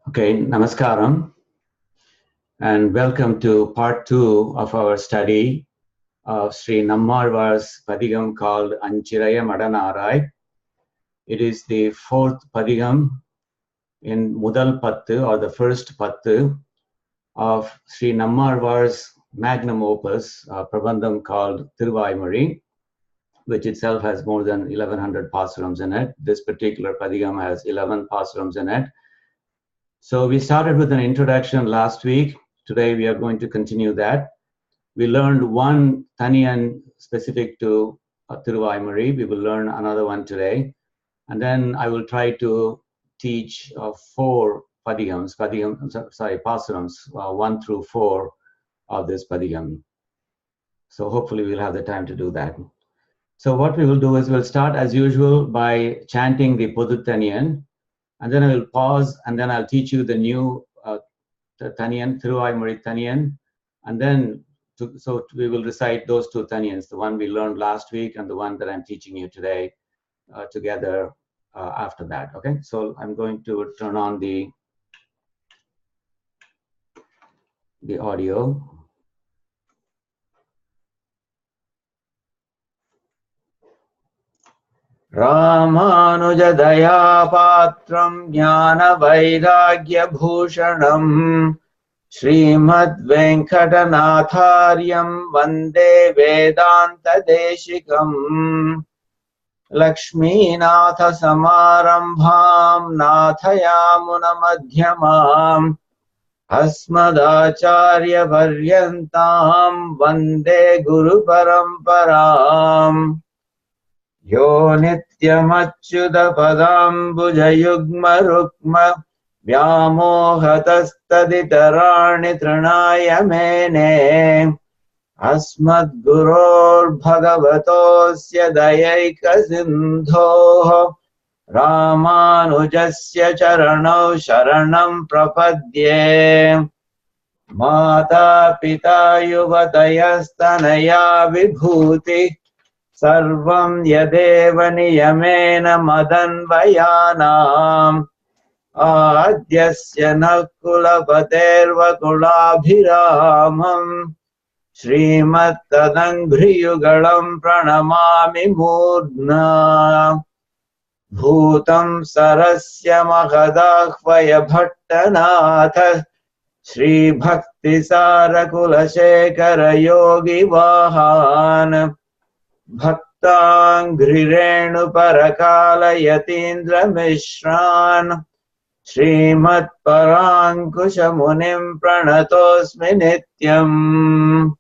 Okay, Namaskaram, and welcome to part 2 of our study of Sri nammAzhvAr's Padigam called anchiraiya madanArAi. It is the fourth Padigam in Mudal Pattu, or the first Pattu, of Sri nammAzhvAr's magnum opus, Prabandham called tiruvAimozhi, which itself has more than 1100 pAsurams in it. This particular Padigam has 11 pAsurams in it. So we started with an introduction last week. Today we are going to continue that. We learned one Taniyan specific to tiruvAimozhi. We will learn another one today. And then I will try to teach 4 Pasurams, 1 through 4 of this Padigam. So hopefully we'll have the time to do that. So what we will do is we'll start as usual by chanting the Pudu Taniyan. And then I will pause, and then I'll teach you the new Taniyan, tiruvAimozhi Taniyan. And then, so we will recite those 2 Taniyans, the one we learned last week and the one that I'm teaching you today, together after that, okay? So I'm going to turn on the audio. Ramanuja Patram Jnana Vairagya Bhushanam Srimad Venkatanathāryam Vande Vedanta Deshikam Lakshminatha Samarambham Nathayamuna Madhyamam Asmadacharya Varyantam Vande Guru Paramparam Yo Nityamachyuta Padambujayugma Rukma Vyamohatastaditarani Trinaya Mene Asmadguror Bhagavatosya Dayaika Sindho Ramanujasya Charanau Sharanam Prapadye Mata Pita Yuvatayasthanaya Vibhuti Sarvam Yadeva Niyamena madanArAi Adyasya Nakulapaterva Kulabhiramam Srimat Tadanghriyugalam Pranamami Murdna Bhutam Sarasya Mahadahvaya Bhattanatha Sri Bhakti Sarakula Shekara Yogi Vahan Bhaktangrirenu Parakala Yatindra Mishran Srimat Parankusha Munim Pranatosmi Nityam.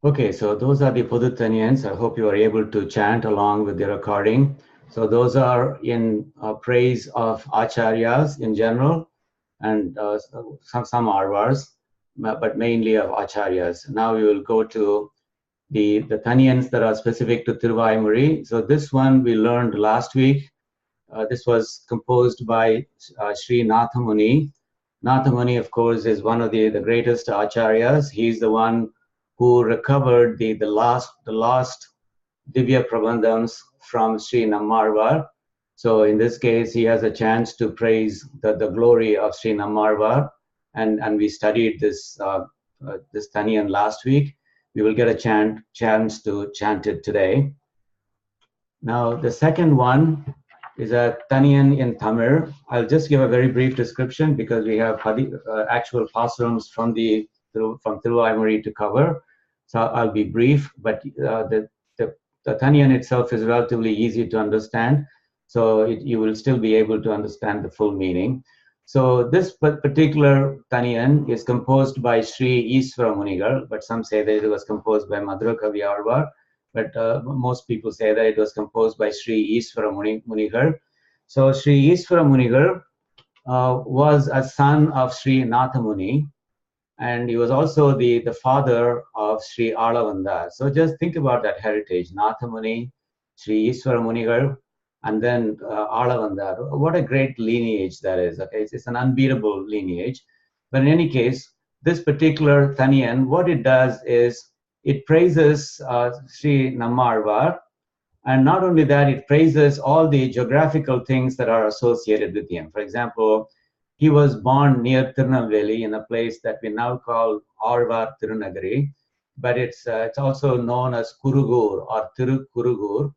Okay, so those are the Pudutaniyans. I hope you are able to chant along with the recording. So those are in praise of Acharyas in general, and some Arvars, but mainly of Acharyas. Now we will go to the Taniyans that are specific to tiruvAimozhi. So this one we learned last week. This was composed by Sri Nathamuni. Nathamuni, of course, is one of the greatest acharyas. He's the one who recovered the lost Divya Prabandhams from Sri nammAzhvAr. So in this case, he has a chance to praise the glory of Sri nammAzhvAr, and we studied this Taniyan last week. We will get a chance to chant it today. Now, the second one is a Taniyan in Tamil. I'll just give a very brief description because we have actual pAsurams from tiruvAimozhi to cover. So I'll be brief, but the Taniyan itself is relatively easy to understand. So you will still be able to understand the full meaning. So this particular Taniyan is composed by Sri Ishvara Munigal, but some say that it was composed by Madhurakavi Alvar. But most people say that it was composed by Sri Ishvara Munigal. So Sri Ishvara Munigal was a son of Sri Nathamuni, and he was also the father of Sri Alavandar. So just think about that heritage: Nathamuni, Sri Ishvara Munigal, and then Alavandar. What a great lineage that is. Okay, it's an unbeatable lineage. But in any case, this particular Taniyan, what it does is it praises Sri nammAzhvAr, and not only that, it praises all the geographical things that are associated with him. For example, He was born near Tirunelveli in a place that we now call Alvar Tirunagari, but it's also known as Kurugur or Tirukurugur.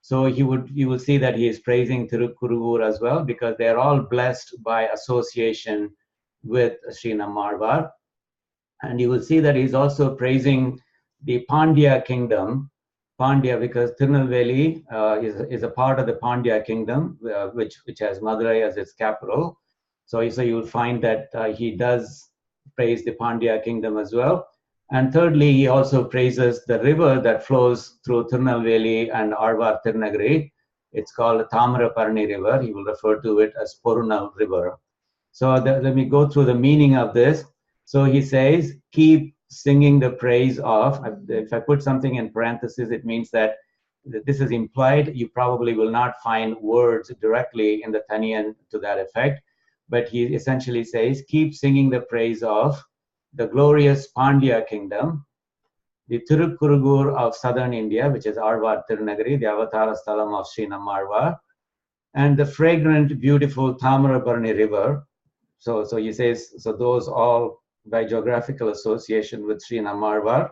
So you will see that he is praising Tirukurugur as well, because they are all blessed by association with Sri nammAzhvAr. And you will see that he's also praising the Pandya kingdom, Pandya, because Tirunelveli is a part of the Pandya kingdom, which has Madurai as its capital. So you'll find that he does praise the Pandya kingdom as well. And thirdly, he also praises the river that flows through Tirunelveli and Alvar Tirunagari. It's called Thamaraparni River. He will refer to it as Porunal River. So let me go through the meaning of this. So he says, keep singing the praise of. If I put something in parentheses, it means that this is implied. You probably will not find words directly in the Taniyan to that effect. But he essentially says, keep singing the praise of the glorious Pandya kingdom, the Tirukurugur of southern India, which is Alvar Tirunagari, the Avatara Sthalam of Sri nammAzhvAr, and the fragrant, beautiful Thamaraparni river. So he says, so those all by geographical association with Sri nammAzhvAr,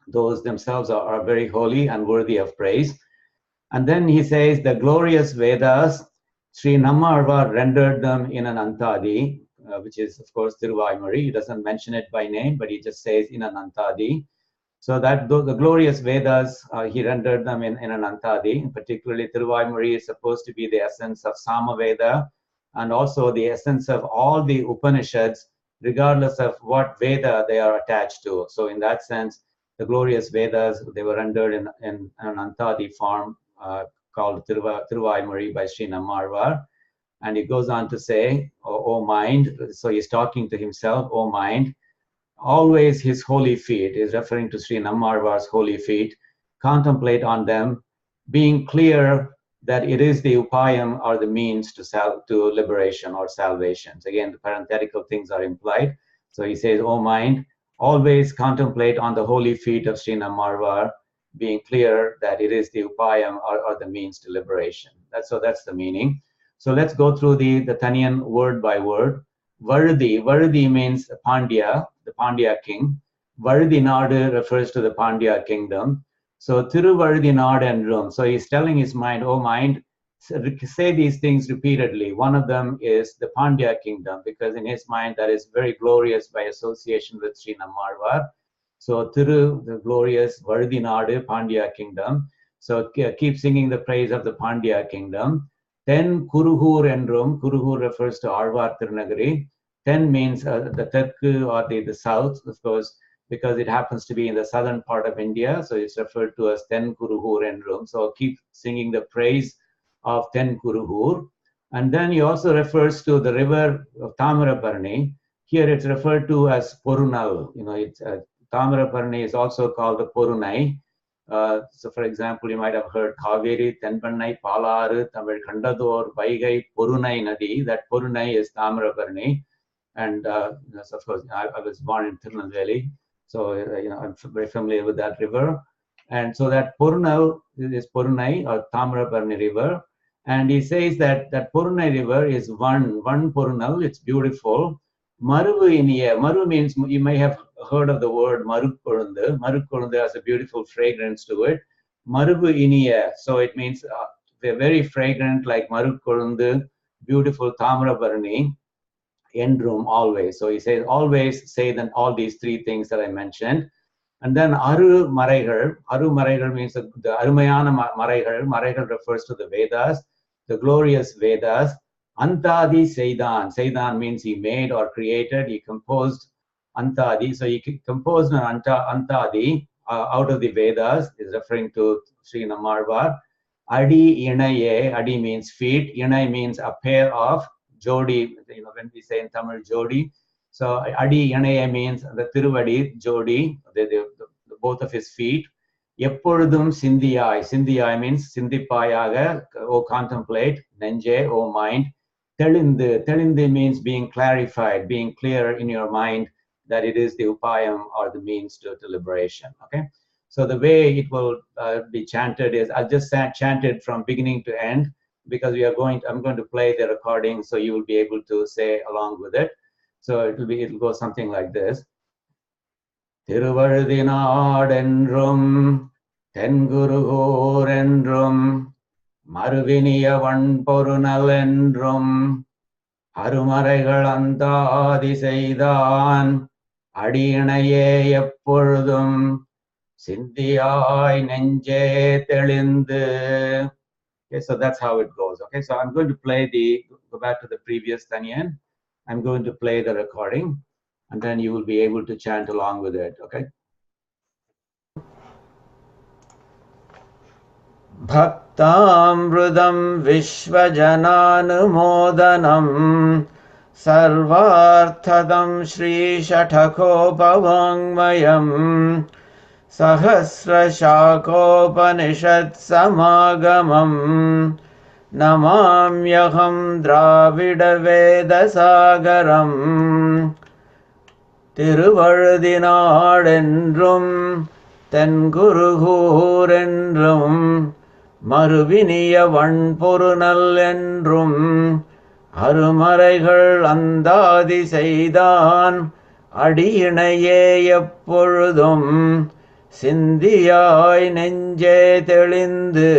those themselves are very holy and worthy of praise. And then he says, the glorious Vedas, Sri nammAzhvAr rendered them in an Antadi, which is, of course, tiruvAimozhi. He doesn't mention it by name, but he just says in an Antadi. So that the glorious Vedas, he rendered them in an Antadi. Particularly, tiruvAimozhi is supposed to be the essence of Samaveda, and also the essence of all the Upanishads, regardless of what Veda they are attached to. So in that sense, the glorious Vedas, they were rendered in an Antadi form, called tiruvAimozhi by Sri nammAzhvAr. And he goes on to say, O mind, so he's talking to himself, O mind, always his holy feet, is referring to Sri nammAzhvAr's holy feet, contemplate on them, being clear that it is the upayam or the means to liberation or salvation. So again, the parenthetical things are implied. So he says, O mind, always contemplate on the holy feet of Sri nammAzhvAr, being clear that it is the upayam or the means to liberation. That's the meaning. So let's go through the Taniyan word by word. Varudi means Pandya, the Pandya king. Varudi Nadu refers to the Pandya kingdom. So Tiruvarudi Nadendrum. So he's telling his mind, oh mind, say these things repeatedly. One of them is the Pandya kingdom, because in his mind that is very glorious by association with Sri nammAzhvAr. So Tiru, the glorious, Varudi Nadu, Pandya kingdom. So keep singing the praise of the Pandya kingdom. Then Kuruhur Endrum. Kuruhur refers to Alvar Tirunagari. Then means the Terku or the south, of course, because it happens to be in the southern part of India. So it's referred to as Ten Kuruhur Endrum. So keep singing the praise of Ten Kuruhur. And then he also refers to the river of Thamaraparni. Here it's referred to as Porunal. It's Thamaraparni is also called the Porunai. So for example, you might have heard Kaveri, Tenpannai, Palaru, Tamil Kandador, Vaigai, Porunai Nadi. That Porunai is Thamaraparni. And so of course, I was born in Tirunelveli. So, I'm very familiar with that river. And so that Porunal is Porunai or Thamaraparni river. And he says that Porunai river is one Porunal. It's beautiful. Maruvu Iniya. Maru means, you may have heard of the word Marukkolundu. Marukkolundu has a beautiful fragrance to it. Maruvu Iniya. So it means they're very fragrant, like Marukkolundu, beautiful Thamaraparni. Endrum, always. So he says, always say then all these three things that I mentioned. And then Aru Maraigal. Aru Maraigal means the Arumayana Maraigal. Maraigal refers to the Vedas, the glorious Vedas. Antadi Seidan. Seidan means he made or created. He composed Antadi. So he composed an Antadi out of the Vedas, is referring to Sri nammAzhvAr. Adi Inaye. Adi means feet. Inai means a pair of. Jodi, when we say in Tamil, Jodi. So Adi Yanaya means the Tiruvadi, Jodi, the both of his feet. Eppoludum Sindhiyai. Sindhiyai means Sindhipayaga, O contemplate, Nenje, O mind. Telinde. Telinde means being clarified, being clear in your mind that it is the upayam or the means to liberation. Okay. So the way it will be chanted is, I'll just chant it from beginning to end. because I'm going to play the recording, so you will be able to say along with it. So it'll go something like this. திருவழுதினாடென்றும் தென்குருகூரென்றும் மறுவினிய வன்பொருநல் என்றும் அருமறைகள் அந்தாதி செய்தான் அடியிணையே எப்பொழுதும் சிந்தியாய் நெஞ்சே தெளிந்து. Okay, so that's how it goes. Okay, so I'm going to go back to the previous Tanyan. I'm going to play the recording, and then you will be able to chant along with it. Okay. Bhaktamrudam Vishwajananumodhanam Sarvarthadam Shri Shatakopavangmayam Sahasrashakopanishad Samagamam Namamyaham Dravida Vedasagaram திருவழுதினாடென்றும் தென்குருகூரென்றும் மறுவினிய வன்பொருநல் என்றும் அருமறைகள் அந்தாதி செய்தான் அடியிணையே எப்பொழுதும் சிந்தியாய் நெஞ்சே தெளிந்து.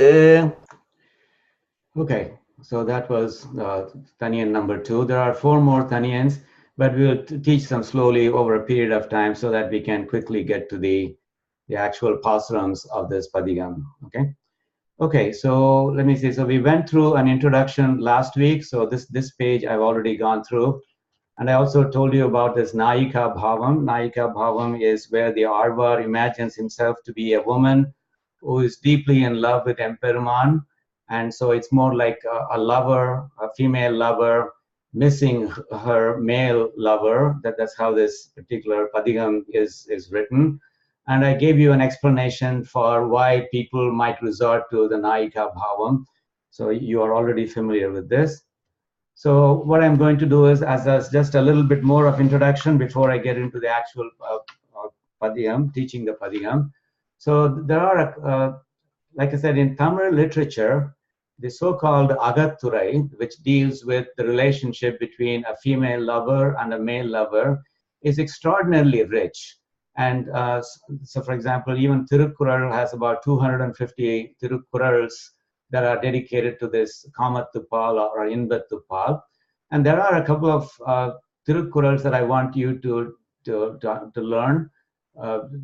Okay, so that was Tanyan number 2. There are 4 more Tanyans, but we will teach them slowly over a period of time so that we can quickly get to the actual pAsurams of this Padigam. Okay, so let me see. So we went through an introduction last week. So this page I've already gone through. And I also told you about this Nayika Bhavam. Nayika Bhavam is where the Arvar imagines himself to be a woman who is deeply in love with Emperuman. And so it's more like a lover, a female lover, missing her male lover. That's how this particular Padigam is written. And I gave you an explanation for why people might resort to the Nayika Bhavam. So you are already familiar with this. So what I'm going to do is, as just a little bit more of introduction before I get into the actual Padigam, teaching the Padigam. So there are, like I said, in Tamil literature, the so-called Agatturai, which deals with the relationship between a female lover and a male lover, is extraordinarily rich. And so, for example, even Tirukkural has about 250 Tirukkurals that are dedicated to this Kamathupal or Inbathupal. And there are a couple of Tirukkurals that I want you to learn,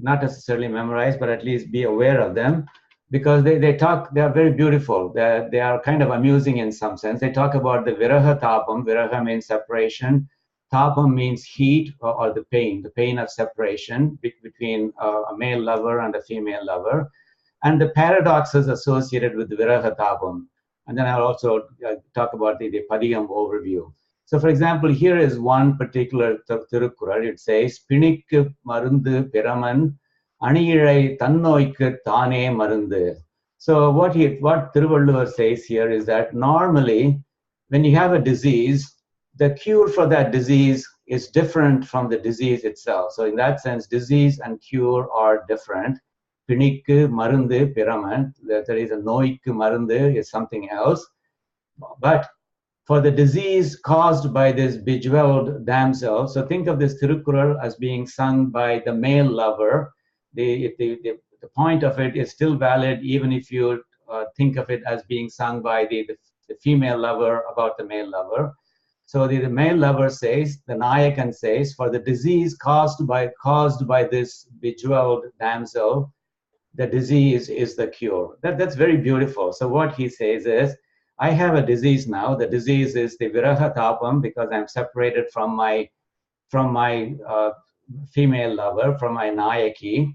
not necessarily memorize, but at least be aware of them, because they are very beautiful. They are kind of amusing in some sense. They talk about the Viraha Tapam. Viraha means separation. Tapam means heat or the pain of separation between a male lover and a female lover, and the paradoxes associated with the Viraha Tapam. And then I'll also talk about the Padigam overview. So for example, here is one particular Tirukkural. It says, Pinikku marundu piraman aniyizhai tannoikku thane marundu. So what Thiruvalluvar says here is that normally when you have a disease, the cure for that disease is different from the disease itself. So in that sense, disease and cure are different. Pinikku marundu piraman, there is a noikku marundu is something else. But for the disease caused by this bejeweled damsel, so think of this Tirukkural as being sung by the male lover. The point of it is still valid even if you think of it as being sung by the female lover about the male lover. So the male lover says, the Nayakan says, for the disease caused by this bejeweled damsel, the disease is the cure. That's very beautiful. So what he says is, I have a disease now. The disease is the Viraha Tapam, because I'm separated from my female lover, from my Nayaki.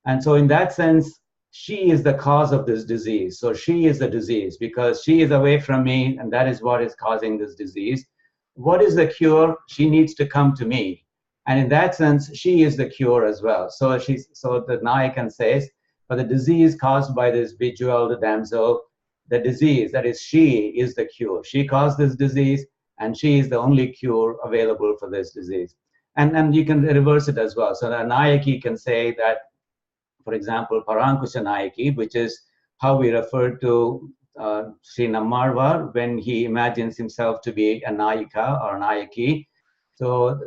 And so in that sense, she is the cause of this disease. So she is the disease because she is away from me, and that is what is causing this disease. What is the cure? She needs to come to me. And in that sense, she is the cure as well. So the Nayakan says, for the disease caused by this bejeweled damsel, the disease, that is she, is the cure. She caused this disease, and she is the only cure available for this disease. And you can reverse it as well. So the Nayaki can say that, for example, Parankusha Nayaki, which is how we refer to Sri nammAzhvAr when he imagines himself to be a Nayika or Nayaki. So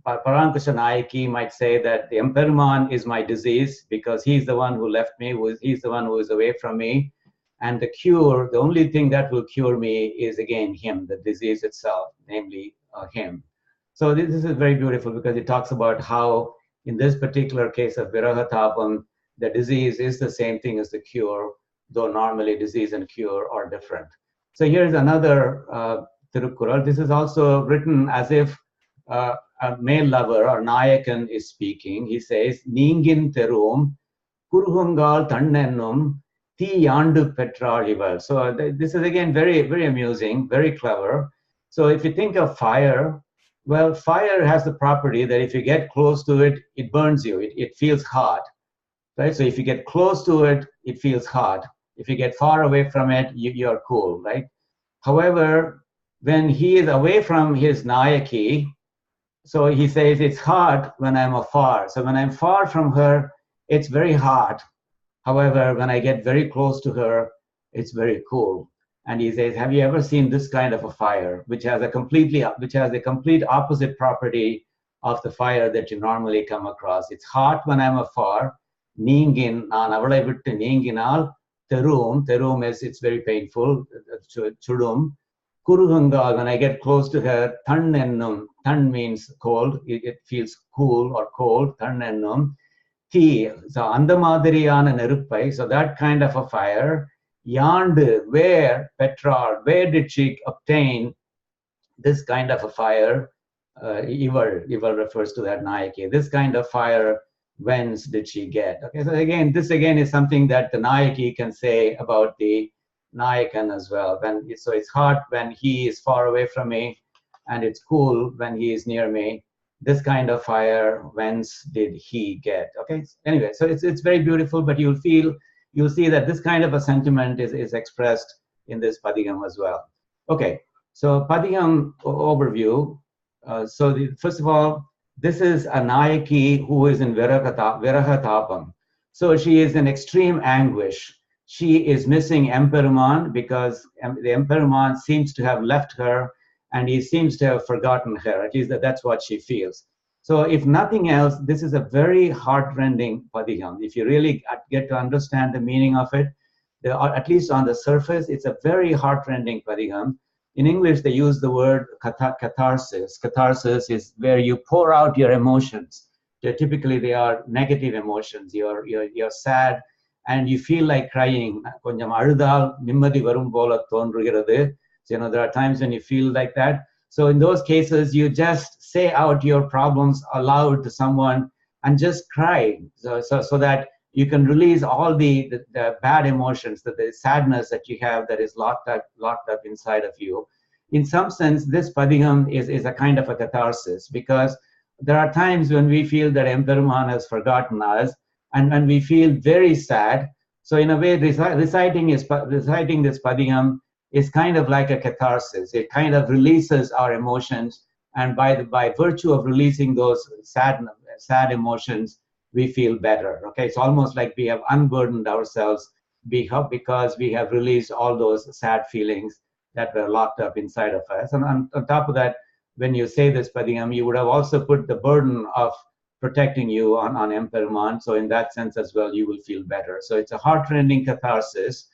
Parankusha Nayaki might say that the Emperuman is my disease because he's the one who left me, he's the one who is away from me. And the cure, the only thing that will cure me is again him, the disease itself, namely him. So this is very beautiful because it talks about how in this particular case of Virahatapam, the disease is the same thing as the cure, though normally disease and cure are different. So here's another Tirukkural. This is also written as if a male lover or Nayakan is speaking. He says, Ningin terum, Kurhungal Tannennum, Thi Yandu Petralival. So this is again very, very amusing, very clever. So if you think of fire, well, fire has the property that if you get close to it, it burns you. It feels hot, right? So if you get close to it, it feels hot. If you get far away from it, you're cool, right? However, when he is away from his Nayaki, so he says it's hot when I'm afar. So when I'm far from her, it's very hot. However, when I get very close to her, it's very cool. And he says, have you ever seen this kind of a fire, which has a complete opposite property of the fire that you normally come across? It's hot when I'm afar. Neengin, naan avalai vittu neenginal, terum is, it's very painful, chudum. Kuruhunga, when I get close to her, tannennum, tann means cold, it feels cool or cold, tannennum. Thi, so andamadriyana neruppai, so that kind of a fire. Yandu, where petrol, where did she obtain this kind of a fire? Ival refers to that Nayaki. This kind of fire, whence did she get? Okay, so again, this again is something that the Nayaki can say about the Nayakan as well. So it's hot when he is far away from me, and it's cool when he is near me. This kind of fire, whence did he get? Okay, anyway, so it's very beautiful, but you'll see that this kind of a sentiment is expressed in this Padigam as well. Okay, so Padigam overview. First of all, this is a Nayaki who is in Virahatapam. So she is in extreme anguish. She is missing Emperuman because the Emperuman seems to have left her and he seems to have forgotten her. At least that's what she feels. So if nothing else, this is a very heart-rending Padigam. If you really get to understand the meaning of it, at least on the surface, it's a very heart-rending Padigam. In English, they use the word catharsis. Catharsis is where you pour out your emotions. Typically, they are negative emotions. You're sad and you feel like crying. Konjam aludal nimmadi varum pola thonrugirathu. So, there are times when you feel like that. So in those cases, you just say out your problems aloud to someone and just cry, so that you can release all the bad emotions, the sadness that you have that is locked up inside of you. In some sense, this Padigam is a kind of a catharsis, because there are times when we feel that Emperuman has forgotten us, and when we feel very sad. So in a way, reciting this Padigam is kind of like a catharsis. It kind of releases our emotions, and by virtue of releasing those sad emotions, we feel better. Okay, it's almost like we have unburdened ourselves because we have released all those sad feelings that were locked up inside of us. And on top of that, when you say this Padigam, you would have also put the burden of protecting you on Emperuman. So in that sense as well, you will feel better. So it's a heart-rending catharsis.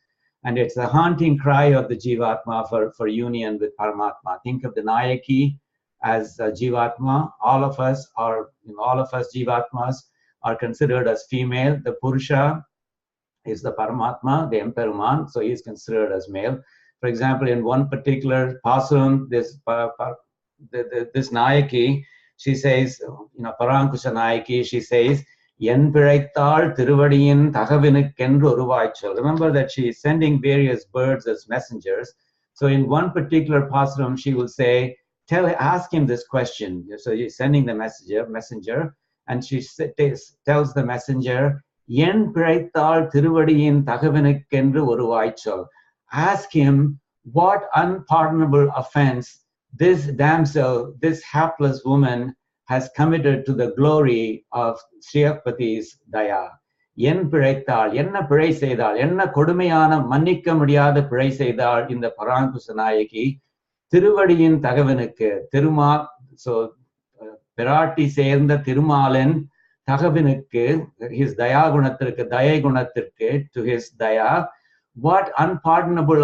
And it's a haunting cry of the Jivatma for union with Paramatma. Think of the Nayaki as Jivatma. All of us Jivatmas are considered as female. The Purusha is the Paramatma, the Emperuman, so he is considered as male. For example, in one particular pasuram, this Nayaki, she says, Parankusha Nayaki, she says, Yen piraithal tiruvadiyin thagavinukkenru uruvaaichal. Remember that she is sending various birds as messengers. So in one particular pasuram, she will say, ask him this question. So she's sending the messenger, and she tells the messenger, Yen piraithal tiruvadiyin thagavinukkenru uruvaaichal. Ask him what unpardonable offense this damsel, this hapless woman, has committed to the glory of Sriyapati's daya. என் பிழைத்தாள், என்ன பிழை செய்தாள், என்ன கொடுமையான மன்னிக்க முடியாத பிழை செய்தாள் இந்த பராங்குஷ நாயகி, திருவடியின் தகவனுக்கு, திருமால், so பிராட்டி சேர்ந்த திருமாலின் தகவனுக்கு, his தயா குணத்திற்கு, தயை குணத்திற்கு, to his daya, what unpardonable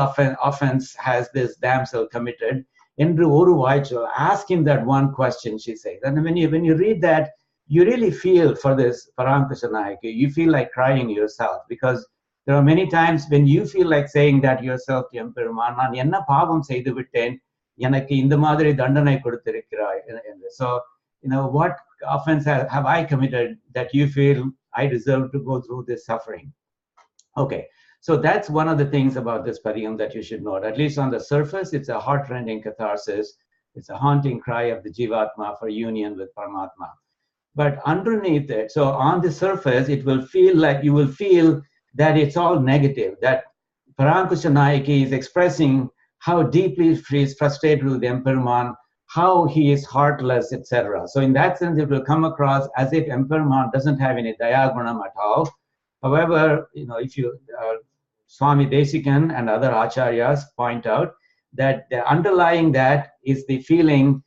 offense has this damsel committed? Endru oru vaaichu, ask him that one question, she says. And when you read that, you really feel for this Paramkusha Nayaki. You feel like crying yourself, because there are many times when you feel like saying that yourself, Emperuman, நான் என்ன பாவம் செய்து விட்டேன், எனக்கு இந்த மாதிரி தண்டனை கொடுத்திருக்கிறாய். So, what offense have I committed that you feel I deserve to go through this suffering? Okay, so that's one of the things about this padiyam that you should note. At least on the surface, it's a heart-rending catharsis. It's a haunting cry of the Jivatma for union with Paramatma. But underneath it, so on the surface, it will feel like, you will feel that it's all negative, that Paramkusha Nayaki is expressing how deeply she is frustrated with Emperuman, how he is heartless, etc. So in that sense, it will come across as if Emperuman doesn't have any dayagunam at all. However, if you, Swami Desikan and other acharyas point out that the underlying that is the feeling,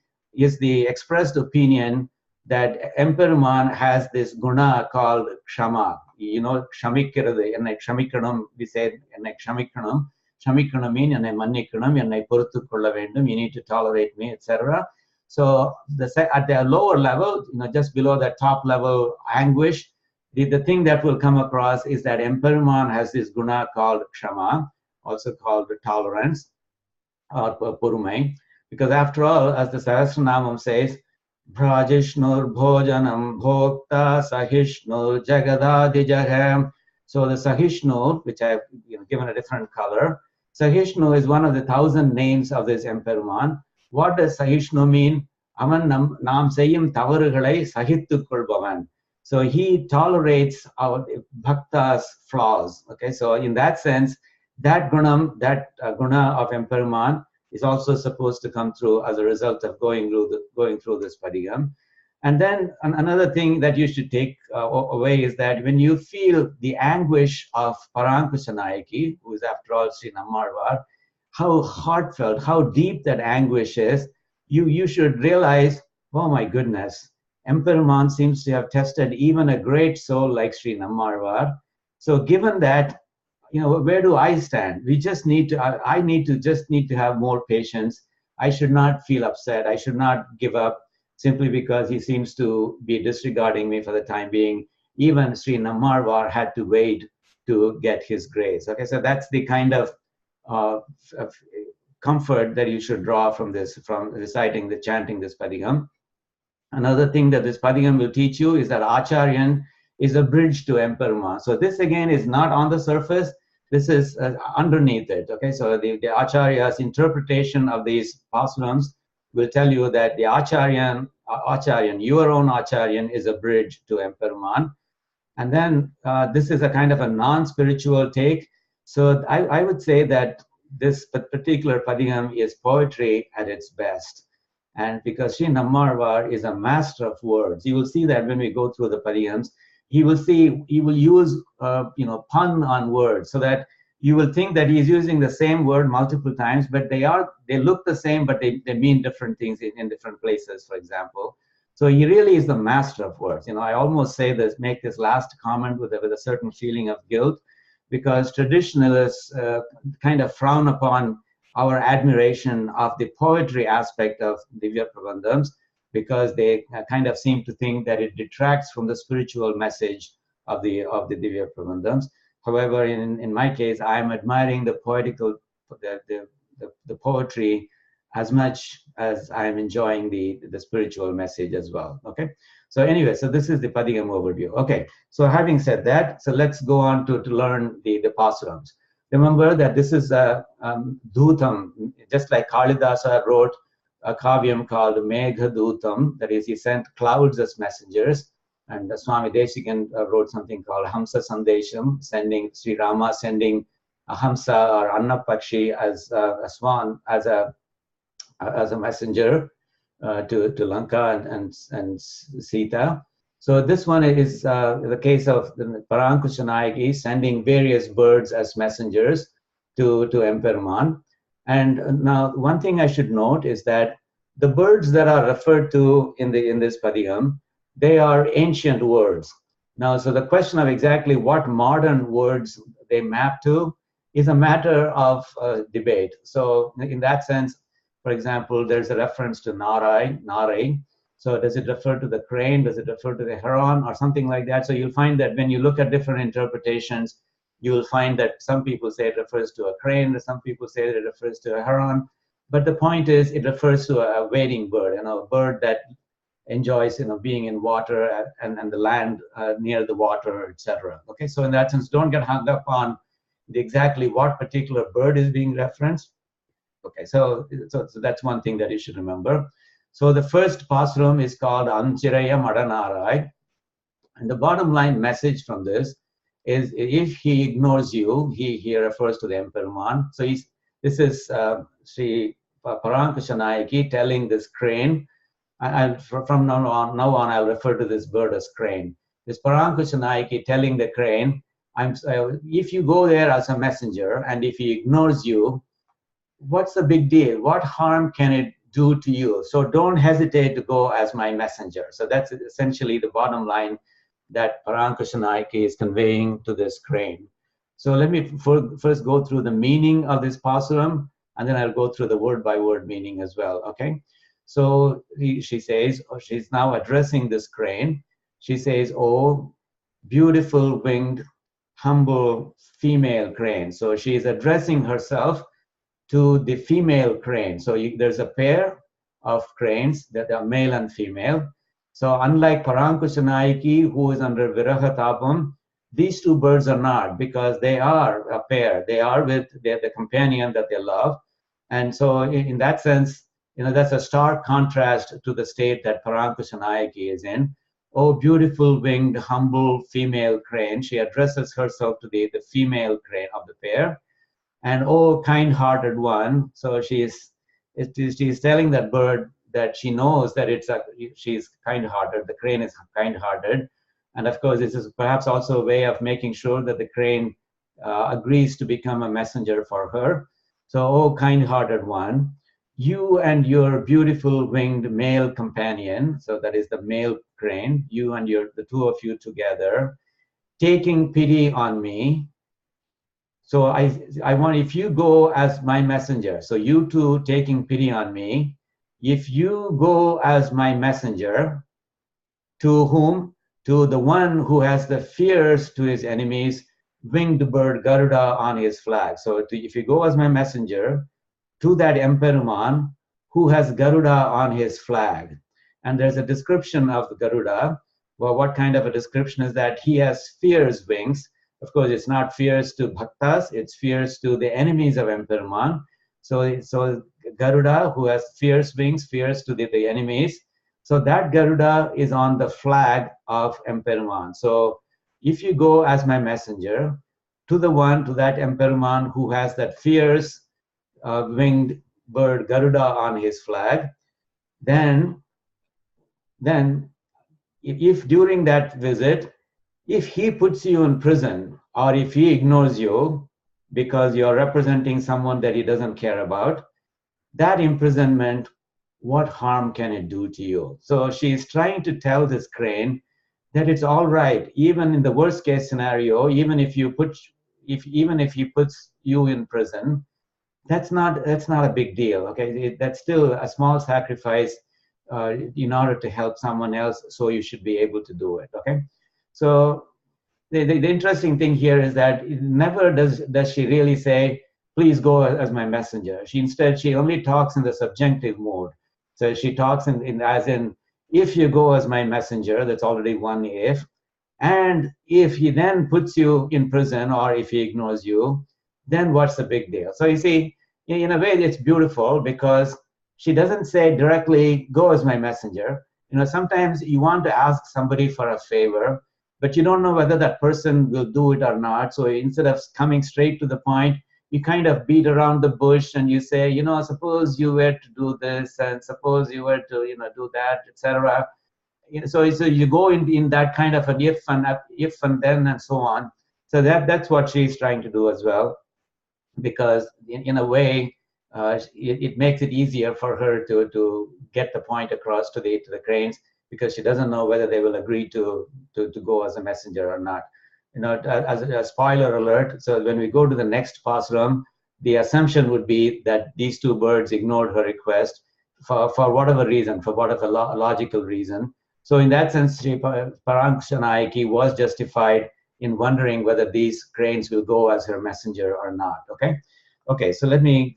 is the expressed opinion that Emperuman has this guna called kshama. Kshamikkirathu, ennai kshamikkanum, we say ennai kshamikkanum. Kshamikkanum means ennai mannikkanum, ennai poruthu kolla vendum, you need to tolerate me, etc. So at the lower level, just below the top level anguish, the thing that will come across is that Emperuman has this guna called kshama, also called tolerance or porumai, because after all, as the Sahasranamam says, Brajishnur bhojanam bhokta sahishnur jagadadijaham. So the Sahishnur, which I have given a different color, Sahishnur is one of the 1,000 names of this Emperuman. What does Sahishnur mean? Avan nam seyyum tavarugalai sahittu kolbavan. So he tolerates our bhakta's flaws. Okay, so in that sense, that guna of Emperuman is also supposed to come through as a result of going through this padiyam. And then another thing that you should take away is that when you feel the anguish of Paramkusha Nayaki, who is after all Sri nammAzhvAr, how heartfelt, how deep that anguish is, you should realize, oh my goodness, Emperuman seems to have tested even a great soul like Sri nammAzhvAr. So given that, where do I stand? I just need to have more patience. I should not feel upset. I should not give up simply because he seems to be disregarding me for the time being. Even Sri nammAzhvAr had to wait to get his grace. Okay, so that's the kind of comfort that you should draw from reciting chanting this padiyam. Another thing that this padiyam will teach you is that Acharyan is a bridge to Emperuman. So this again is not on the surface. This is underneath it. Okay, so the Acharya's interpretation of these pAsurams will tell you that the Acharyan, your own Acharyan, is a bridge to Emperuman. And then this is a kind of a non-spiritual take. So I would say that this particular padiyam is poetry at its best. And because Sri nammAzhvAr is a master of words, you will see that when we go through the padiyams, he will use pun on words, so that you will think that he is using the same word multiple times, but they look the same, but they mean different things in different places, for example. So he really is the master of words. I almost make this last comment with a certain feeling of guilt, because traditionalists kind of frown upon our admiration of the poetry aspect of Divya Prabandhams, because they kind of seem to think that it detracts from the spiritual message of the Divya Prabandhams. However, in my case, I am admiring the poetry as much as I am enjoying the spiritual message as well. Okay. So anyway, so this is the padiyam overview. Okay. So having said that, so let's go on to learn the pAsurams. Remember that this is a dhutam, just like Kalidasa wrote a kavyam called Megha Dhutam, that is, he sent clouds as messengers. And Swami Desikan wrote something called Hamsa Sandesham, Sri Rama sending a Hamsa or Annapakshi as a swan, as a messenger to Lanka and Sita. So this one is the case of the Parankushanayaki sending various birds as messengers to Emperman. And now one thing I should note is that the birds that are referred to in this padiyam, they are ancient words. Now, so the question of exactly what modern words they map to is a matter of debate. So in that sense, for example, there's a reference to naRai. So does it refer to the crane? Does it refer to the heron or something like that? So you'll find that when you look at different interpretations, you'll find that some people say it refers to a crane, some people say that it refers to a heron. But the point is, it refers to a wading bird, a bird that enjoys, being in water and the land near the water, etc. Okay, so in that sense, don't get hung up on exactly what particular bird is being referenced. Okay, so that's one thing that you should remember. So the first pasuram is called anchiraiya madanArAi, and the bottom line message from this is, if he ignores you, he refers to the Emperman. So this is Sri Parankushanayaki telling this crane. From now on, I'll refer to this bird as crane. This Parankushanayaki telling the crane, if you go there as a messenger and if he ignores you, what's the big deal? What harm can it do to you? So don't hesitate to go as my messenger. So that's essentially the bottom line that Parankushanayaki is conveying to this crane. So let me first go through the meaning of this pasuram, and then I'll go through the word-by-word meaning as well, okay? So she says, she's now addressing this crane. She says, "Oh, beautiful winged, humble female crane." So she is addressing herself to the female crane. So there's a pair of cranes that are male and female. So unlike Parankushanayaki, who is under Viraha Tapam, these two birds are not, because they are a pair. They are with the companion that they love. And so in that sense, that's a stark contrast to the state that Parankushanayaki is in. "Oh, beautiful winged, humble female crane." She addresses herself to the female crane of the pair. And "oh, kind-hearted one." So she's telling that bird that she knows that she's kind-hearted. The crane is kind-hearted. And of course, this is perhaps also a way of making sure that the crane agrees to become a messenger for her. So, "oh, kind-hearted one, you and your beautiful winged male companion," so that is the male crane, "you and the two of you together, taking pity on me." So I want, if you go as my messenger, so you two taking pity on me, if you go as my messenger, to whom? To the one who has the fears to his enemies, winged bird Garuda on his flag. So if you go as my messenger to that Emperuman who has Garuda on his flag. And there's a description of the Garuda. Well, what kind of a description is that? He has fierce wings. Of course, it's not fierce to bhaktas, it's fierce to the enemies of Emperuman. So Garuda, who has fierce wings, fierce to the enemies. So that Garuda is on the flag of Emperuman. So if you go as my messenger to that Emperuman who has that fierce winged bird Garuda on his flag, then if during that visit, if he puts you in prison, or if he ignores you because you're representing someone that he doesn't care about, that imprisonment, what harm can it do to you? So she's trying to tell this crane that it's all right, even in the worst case scenario, even if he puts you in prison, that's not a big deal. Okay, that's still a small sacrifice in order to help someone else, so you should be able to do it. Okay, so the interesting thing here is that never does she really say, "Please go as my messenger." Instead, she only talks in the subjunctive mode. So she talks as in, if you go as my messenger, that's already one if. And if he then puts you in prison, or if he ignores you, then what's the big deal? So you see, in a way, it's beautiful because she doesn't say directly, "Go as my messenger." Sometimes you want to ask somebody for a favor, but you don't know whether that person will do it or not. So instead of coming straight to the point, you kind of beat around the bush and you say, suppose you were to do this, and suppose you were to, do that, etc. so you go in that kind of an if and then and so on. So that's what she's trying to do as well, because in a way it makes it easier for her to get the point across to the cranes, because she doesn't know whether they will agree to go as a messenger or not. As a spoiler alert, so when we go to the next pasuram, the assumption would be that these two birds ignored her request for whatever reason, for whatever logical reason. So in that sense, Sri Parankusha Nayaki was justified in wondering whether these cranes will go as her messenger or not. Okay, so let me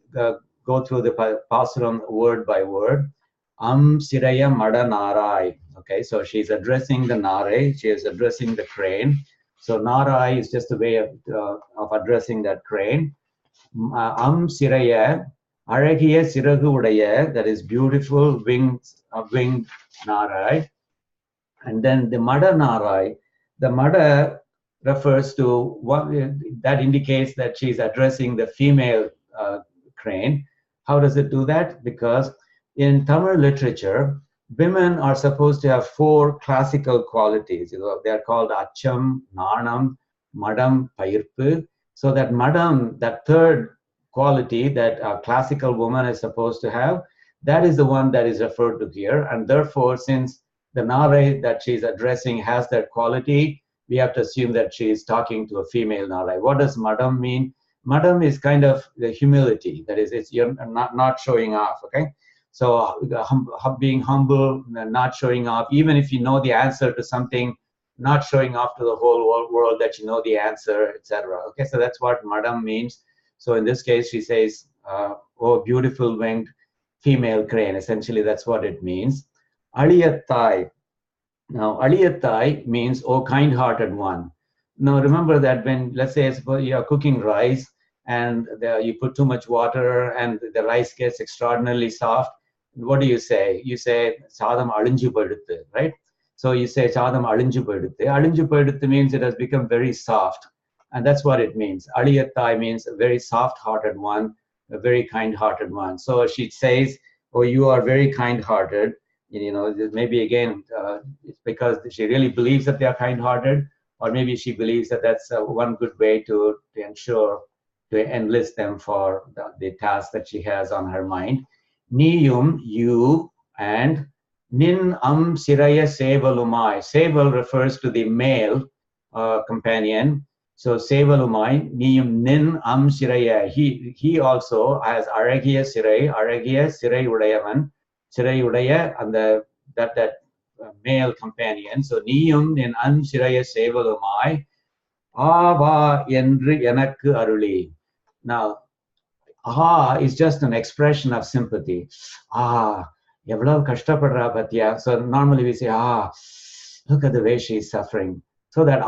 go through the pasuram word by word. Siraya madanArAi. Okay, so she's addressing the Nare, she is addressing the crane. So NaRAi is just a way of addressing that crane. Siraya, Aragiya Siragu Udaya, that is beautiful winged NaRAi. And then the madanArAi, the Mada refers to what that indicates that she's addressing the female crane. How does it do that? Because in Tamil literature, women are supposed to have 4 classical qualities. They are called Acham, Nanam, Madam, Payirpu. So that Madam, that third quality that a classical woman is supposed to have, that is the one that is referred to here. And therefore, since the Nare that she's addressing has that quality, we have to assume that she is talking to a female Nare. What does Madam mean? Madam is kind of the humility. That is, you're not showing off, okay? So being humble, not showing off, even if you know the answer to something, not showing off to the whole world that you know the answer, etc. Okay, so that's what Madam means. So in this case, she says, oh, beautiful winged female crane. Essentially, that's what it means. Aliyattai. Now, Aliyattai means, oh, kind-hearted one. Now, remember that when, let's say, you are cooking rice and you put too much water and the rice gets extraordinarily soft, what do you say? You say, Sadam alinju paduthu, right? So you say, Sadam alinju paduthu. Alinju paduthu means it has become very soft. And that's what it means. Aliyattai means a very soft-hearted one, a very kind-hearted one. So she says, oh, you are very kind-hearted. Maybe again, it's because she really believes that they are kind-hearted, or maybe she believes that that's one good way to ensure, to enlist them for the task that she has on her mind. Niyum, you, and nin siraya sevalumai. Seval refers to the male companion. So sevalumai, niyum nin siraya. He also has aragiya sirai udayavan. Sirai udaya, and that male companion. So niyum nin siraya sevalumai. Ava endru enakku aruli. Now, aha is just an expression of sympathy. Evlav kashtapadra patya. So normally we say, look at the way she's suffering. So that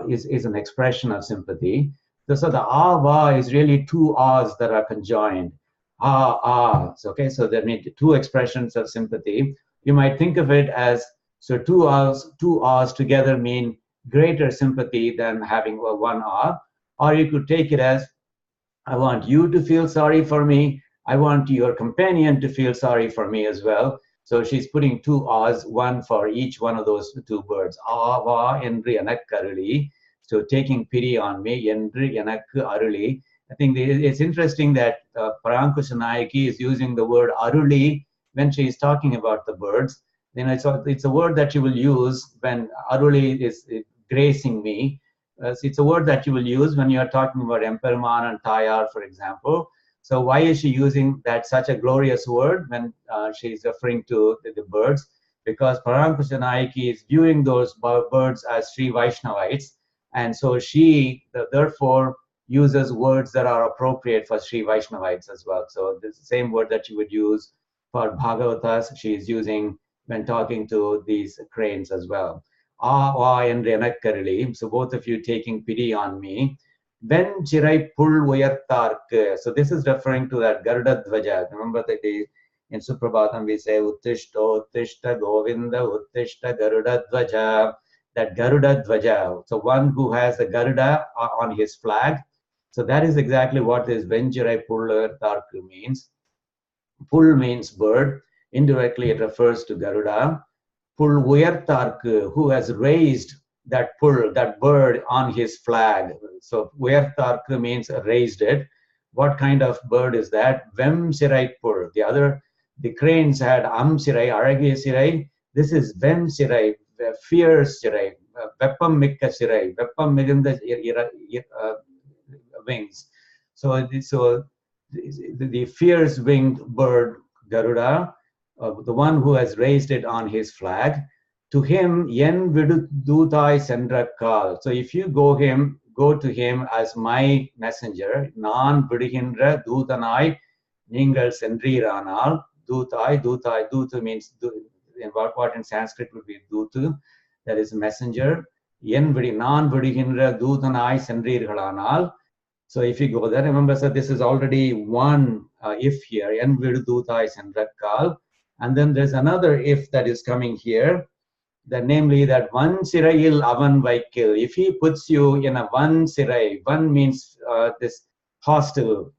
is an expression of sympathy. So the ava is really 2 ahs that are conjoined. Okay, so there need 2 expressions of sympathy. You might think of it as, so 2 ahs together mean greater sympathy than having 1 ah. Or you could take it as, I want you to feel sorry for me. I want your companion to feel sorry for me as well. So she's putting 2 ahs, 1 for each one of those 2 birds. Ava endri enakku aruli. So taking pity on me, endri enakku aruli. I think it's interesting that Parankusha Nayaki is using the word aruli when she is talking about the birds. It's a word that she will use when aruli is gracing me. It's a word that you will use when you are talking about Emperman and Tayar, for example. So why is she using such a glorious word when she is referring to the birds? Because Parankusha Nayaki is viewing those birds as Sri Vaishnavites, and so she therefore uses words that are appropriate for Sri Vaishnavites as well. So the same word that you would use for Bhagavatas, she is using when talking to these cranes as well. And Renakkarili. So both of you taking pity on me. When Chirai Pul Uyartark. So this is referring to that Garuda Dvaja. Remember that in Suprabhatam we say Uttishta Govinda Uttishta Garuda Dvaja. That Garuda Dvaja. So one who has the Garuda on his flag. So that is exactly what this When Chirai Pul Uyartark means. Pul means bird. Indirectly it refers to Garuda. Pull Uyartharku, who has raised that pull, that bird on his flag. So Uyartharku means raised it. What kind of bird is that? Vem Sirai Pull. The cranes had Sirai, Aragi Sirai. This is Vem Sirai, fierce Sirai, Veppam Mikka Sirai, Veppam Milinda wings. So the fierce winged bird, Garuda, the one who has raised it on his flag, to him, yen vidudutai sendrakal. So if you go to him as my messenger, nan viduhindra dutanai ningal sendriranal. Dutu means, what in Sanskrit would be dutu, that is messenger. Yen nan viduhindra dutanai sendrirgalanal. So if you go there, remember, so this is already one if here, yen vidudutai sendrakal. And then there's another if that is coming here, that namely that one sirayil avan vaikil. If he puts you in a one sirai, one means this hostile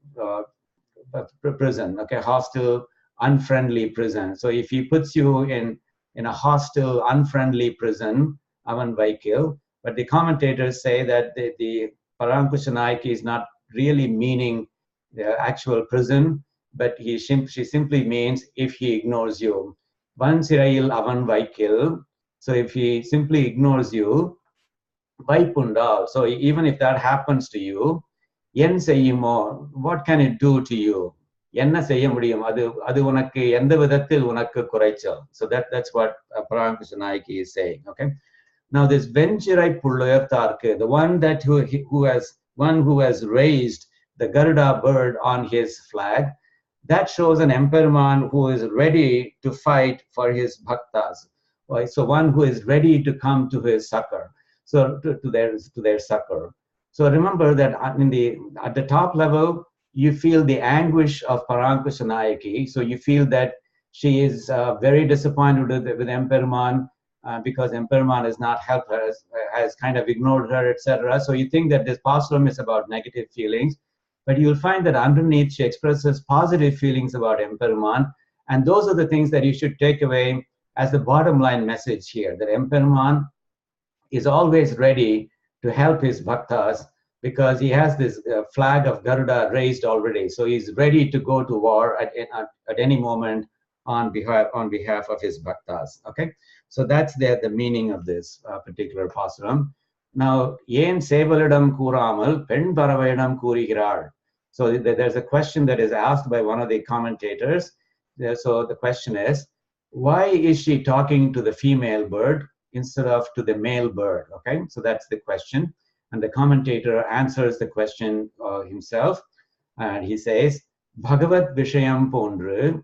prison, okay, hostile, unfriendly prison. So if he puts you in a hostile, unfriendly prison, avan vaikil, but the commentators say that the Parankusha Nayaki is not really meaning the actual prison, but she simply means if he ignores you. Van sirayil avan vaikil. So if he simply ignores you, vaipundal. So even if that happens to you, yen seyyumo, what can it do to you? Enna seyya mudiyum, adu unakku endha vidathil unakku kuraichal. So that's what Parankusha Nayaki is saying. Okay. Now this Venchirai Pulluyartharku, the one who has raised the Garuda bird on his flag, that shows an emperor who is ready to fight for his bhaktas. Right? So one who is ready to come to his succor, so to their succor. So remember that at the top level, you feel the anguish of Parankusha Nayaki. So you feel that she is very disappointed with Emperor because Emperor has not helped her, has kind of ignored her, etc. So you think that this pasuram is about negative feelings, but you'll find that underneath she expresses positive feelings about Emperor, and those are the things that you should take away as the bottom line message here, that Emperor is always ready to help his bhaktas because he has this flag of Garuda raised already. So he's ready to go to war at any moment on behalf of his bhaktas. Okay, so that's the meaning of this particular pasuram. Now, yen sevalidam kuramal pen paravayadam kurigirar. So there's a question that is asked by one of the commentators. So the question is, why is she talking to the female bird instead of to the male bird? Okay, so that's the question. And the commentator answers the question himself. And he says, Bhagavat Vishayam Pondru,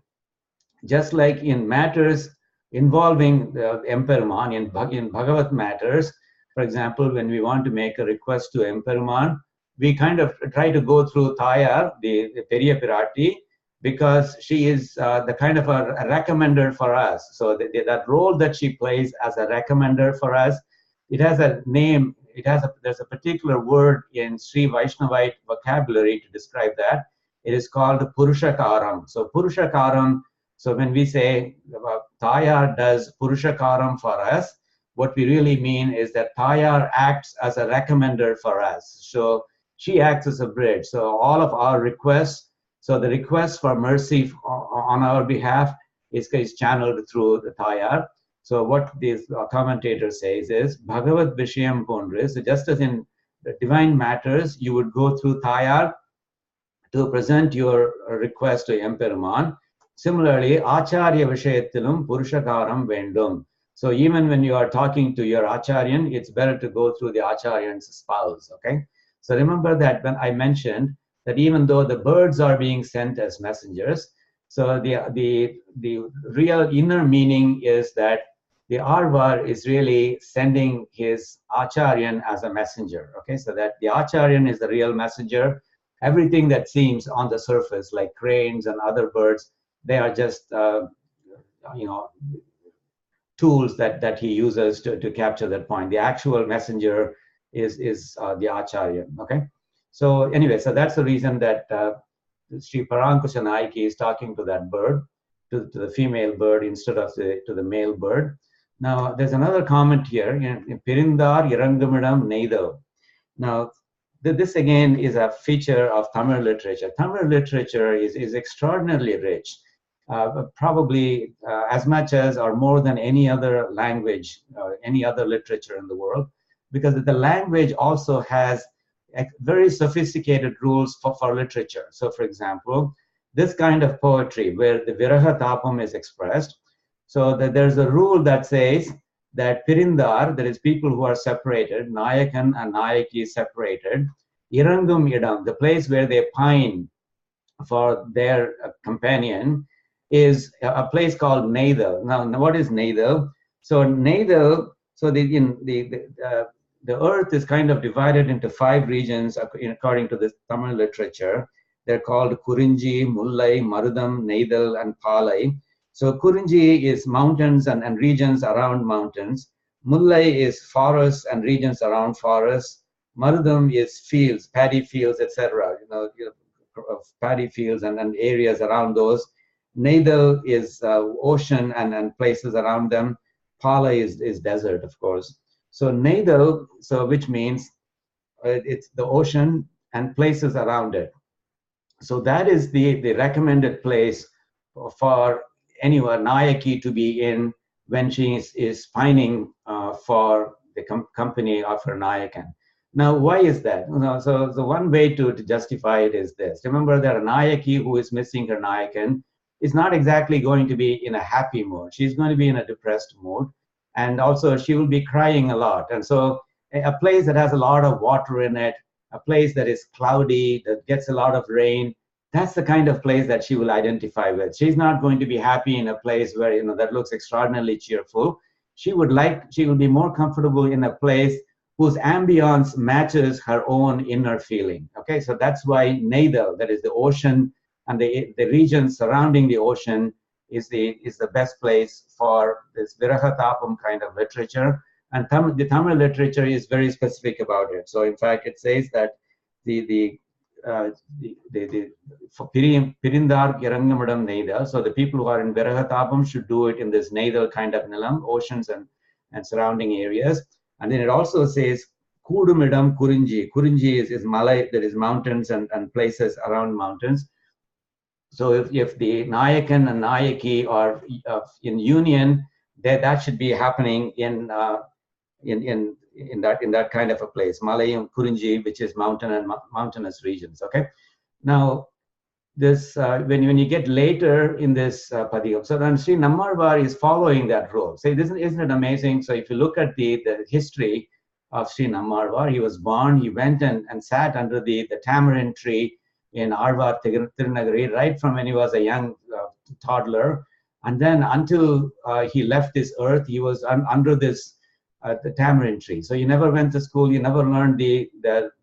just like in matters involving the Emperor, in Bhagavat matters, for example, when we want to make a request to Emperor, we kind of try to go through Thayar, the Periya Pirati, because she is the kind of a recommender for us. So that role that she plays as a recommender for us, it has a name, there's a particular word in Sri Vaishnavite vocabulary to describe that. It is called Purushakaram. So Purushakaram, so when we say Tayar does Purushakaram for us, what we really mean is that Tayar acts as a recommender for us. So she acts as a bridge. So all of our requests, so the request for mercy on our behalf is channeled through the Tayar. So what this commentator says is, Bhagavat Vishayam Pondre, so just as in the divine matters, you would go through Tayar to present your request to Emperor. Similarly, Acharya Vishayattilum Purushakaram Vendum. So even when you are talking to your Acharyan, it's better to go through the Acharyan's spouse, okay? So remember that when I mentioned that even though the birds are being sent as messengers, so the real inner meaning is that the Arvar is really sending his Acharyan as a messenger, okay? So that the Acharyan is the real messenger. Everything that seems on the surface, like cranes and other birds, they are just, tools that he uses to capture that point. The actual messenger is the Acharya, okay? So anyway, so that's the reason that Sri Parankusha Nayaki is talking to that bird, to the female bird instead of to the male bird. Now, there's another comment here, in Pirindar Irangumidam Neidal. Now, this again is a feature of Tamil literature. Tamil literature is extraordinarily rich, probably as much as or more than any other language, any other literature in the world, because the language also has very sophisticated rules for literature. So, for example, this kind of poetry where the Viraha Tapam is expressed, so that there's a rule that says that Pirindar, that is people who are separated, Nayakan and Nayaki separated, Irangum Idam, the place where they pine for their companion, is a place called Neidal. Now, what is Neidal? So Neidal, so the earth is kind of divided into 5 regions according to the Tamil literature. They're called Kurinji, Mullai, Marudam, Neidal, and Palai. So Kurinji is mountains and regions around mountains. Mullai is forests and regions around forests. Marudam is fields, paddy fields, etc. Paddy fields and areas around those. Neidal is ocean and places around them. Pala is desert, of course. So Neidal, so which means it's the ocean and places around it. So that is the recommended place for anyone, Nayaki, to be in when she is pining for the company of her Nayakan. Now, why is that? So the one way to justify it is this. Remember that a Nayaki who is missing her Nayakan is not exactly going to be in a happy mood. She's going to be in a depressed mood. And also she will be crying a lot. And so a place that has a lot of water in it, a place that is cloudy, that gets a lot of rain, that's the kind of place that she will identify with. She's not going to be happy in a place where, that looks extraordinarily cheerful. She will be more comfortable in a place whose ambience matches her own inner feeling. Okay, so that's why Neidal, that is the ocean and the region surrounding the ocean, is the best place for this Viraha Tapam kind of literature. And the Tamil literature is very specific about it. So in fact, it says that for Pirindar Irangamadam Neidal, so the people who are in Viraha Tapam should do it in this Neidal kind of nilam, oceans and surrounding areas. And then it also says Kudumidam Kurinji. Kurinji is Malay, that is mountains and places around mountains. So if the Nayakan and Nayaki are in union, that should be happening in that kind of a place, Malay and Kurinji, which is mountain and mountainous regions. Okay, now this when you get later in this padiyam, so then Sri nammAzhvAr is following that role. So isn't it amazing? So if you look at the history of Sri nammAzhvAr, he was born, he went and sat under the tamarind tree in Alvar Tirunagari, right from when he was a young toddler, and then until he left this earth, he was under this the tamarind tree. So he never went to school, he never learned the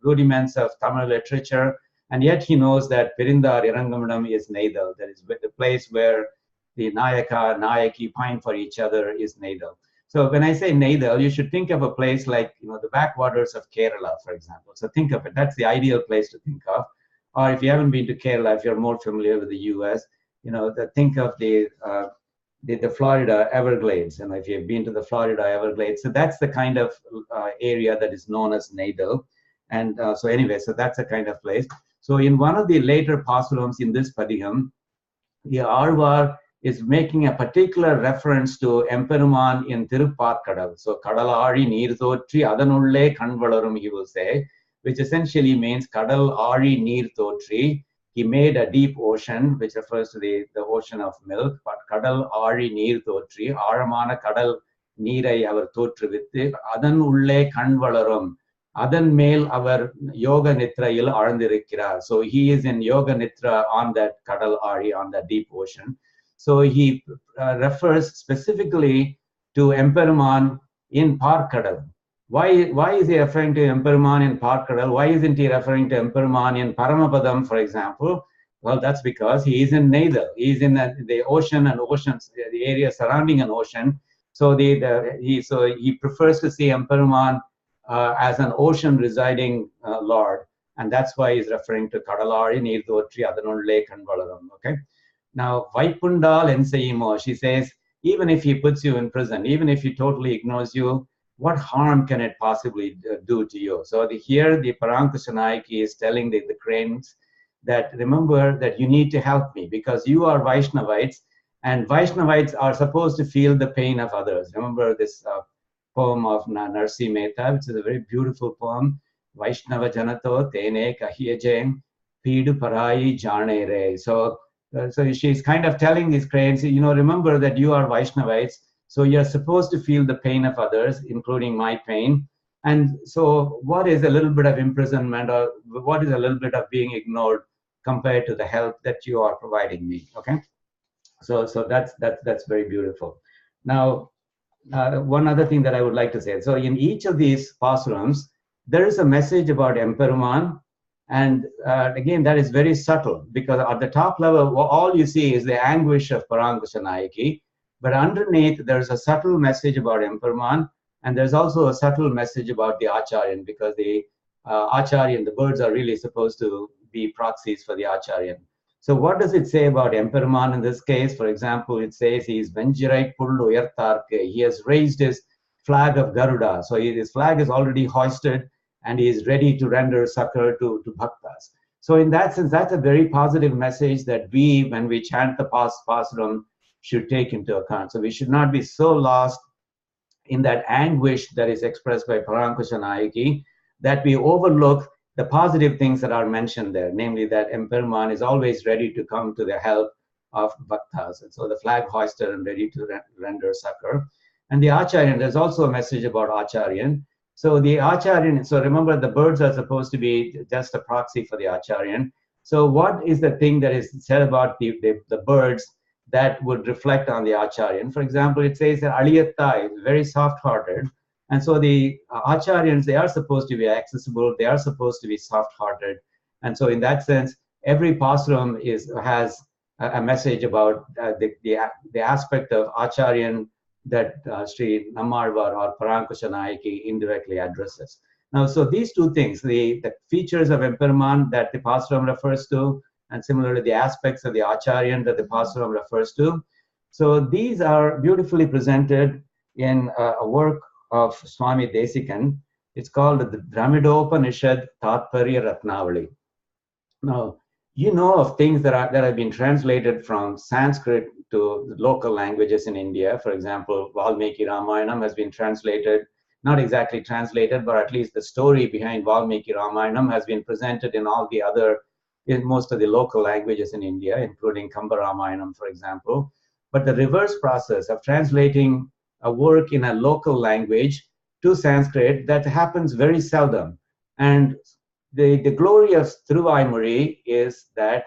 rudiments of Tamil literature, and yet he knows that Pirindar Irangamadam is Neidal, that is the place where the Nayaka, Nayaki pine for each other is Neidal. So when I say Neidal, you should think of a place like the backwaters of Kerala, for example. So think of it, that's the ideal place to think of. Or if you haven't been to Kerala, if you're more familiar with the US, think of the Florida Everglades. And if you've been to the Florida Everglades, so that's the kind of area that is known as Neidal. And so anyway, so that's a kind of place. So in one of the later pAsurams in this padiyam, the Alvar is making a particular reference to Emperuman in Tirupparkadal. So Kadalari Neer Thotri Adanulle Kanvalarum, he will say, which essentially means Kadal Ari Neer Thotri. He made a deep ocean, which refers to the ocean of milk, but Kadal Ari Neer Thotri, Aramana Kadal Neerai Avar Thotrivithu, Adan Ulle Kanvalarum, Adan Mel Avar Yoga Nitrayil Arandirikira. So he is in Yoga Nitra on that Kadal Ari, on that deep ocean. So he refers specifically to Emperuman in Parkadal. Why is he referring to Emperuman in Parkadal? Why isn't he referring to Emperuman in Paramapadam, for example? Well, that's because he is in Neidal. He is in the ocean and oceans, the area surrounding an ocean. So he prefers to see Emperuman as an ocean residing Lord, and that's why he's referring to Kadalari Neerdotri Adanulle Kanvalaram. Okay. Now Vaikundal Ensayimo, she says, even if he puts you in prison, even if he totally ignores you, what harm can it possibly do to you? So here the Parankusha Nayaki is telling the cranes that remember that you need to help me because you are Vaishnavites, and Vaishnavites are supposed to feel the pain of others. Remember this poem of Narsi Mehta, which is a very beautiful poem. Vaishnava Janato Tene Kahiyajem Pidu Parai Jane Re. So she's kind of telling these cranes, remember that you are Vaishnavites, so you're supposed to feel the pain of others, including my pain. And so what is a little bit of imprisonment, or what is a little bit of being ignored compared to the help that you are providing me? Okay, so that's very beautiful. Now, one other thing that I would like to say. So in each of these pāsurams, there is a message about Emperuman. And again, that is very subtle, because at the top level, all you see is the anguish of Parankusha Nayaki. But underneath, there's a subtle message about Emperuman. And there's also a subtle message about the Acharyan, because the Acharyan, the birds are really supposed to be proxies for the Acharyan. So what does it say about Emperuman in this case? For example, it says he's Venjirai Pullu Uyartharke. He has raised his flag of Garuda. So his flag is already hoisted, and he is ready to render succor to bhaktas. So in that sense, that's a very positive message that we, when we chant the pāsuram, should take into account. So we should not be so lost in that anguish that is expressed by Parankusha Nayaki that we overlook the positive things that are mentioned there, namely that Emperuman is always ready to come to the help of bhaktas. And so the flag hoisted and ready to render succor. And the Acharyan, there's also a message about Acharyan. So the Acharyan, so remember the birds are supposed to be just a proxy for the Acharyan. So what is the thing that is said about the birds that would reflect on the Acharyan? For example, it says that Aliyatta is very soft-hearted. And so the Acharyans, they are supposed to be accessible, they are supposed to be soft-hearted. And so in that sense, every pāsuram has a message about the aspect of Acharyan that Sri nammAzhvAr or Parankusha Nayaki indirectly addresses. Now, so these two things, the features of Emperuman that the pāsuram refers to, and similarly the aspects of the Acharyan that the pāsuram refers to. So these are beautifully presented in a work of Swami Desikan. It's called the Dramidopanishad Tatparya Ratnavali. Now, you know of things that have been translated from Sanskrit to local languages in India. For example, Valmiki Ramayanam has been translated, not exactly translated, but at least the story behind Valmiki Ramayanam has been presented in most of the local languages in India, including Kamba Ramayanam, for example. But the reverse process of translating a work in a local language to Sanskrit, that happens very seldom. And the glory of tiruvAimozhi is that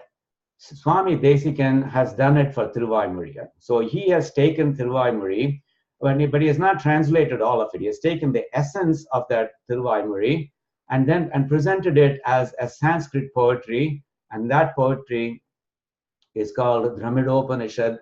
Swami Desikan has done it for tiruvAimozhi. So he has taken tiruvAimozhi, but he has not translated all of it. He has taken the essence of that tiruvAimozhi and presented it as a Sanskrit poetry, and that poetry is called Dramidopanishad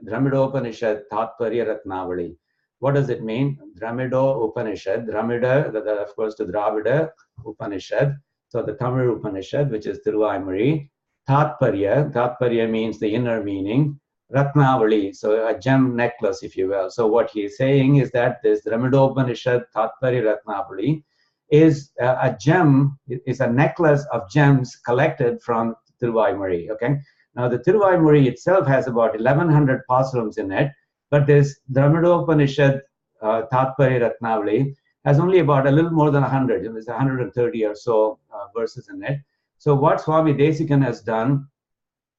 Tatparya Ratnavali. What does it mean? Dramido Upanishad, Dramida, that of course to Dravida Upanishad. So the Tamil Upanishad, which is tiruvAimozhi. Tatparya means the inner meaning. Ratnavali, so a gem necklace, if you will. So what he is saying is that this Dramidopanishad Tatparya Ratnavali is a gem, is a necklace of gems collected from tiruvAimozhi. Okay. Now the tiruvAimozhi itself has about 1100 pāsurams in it, but this Dramidopanishad Tatparya Ratnavali has only about a little more than 100. There's 130 or so verses in it. So what Swami Desikan has done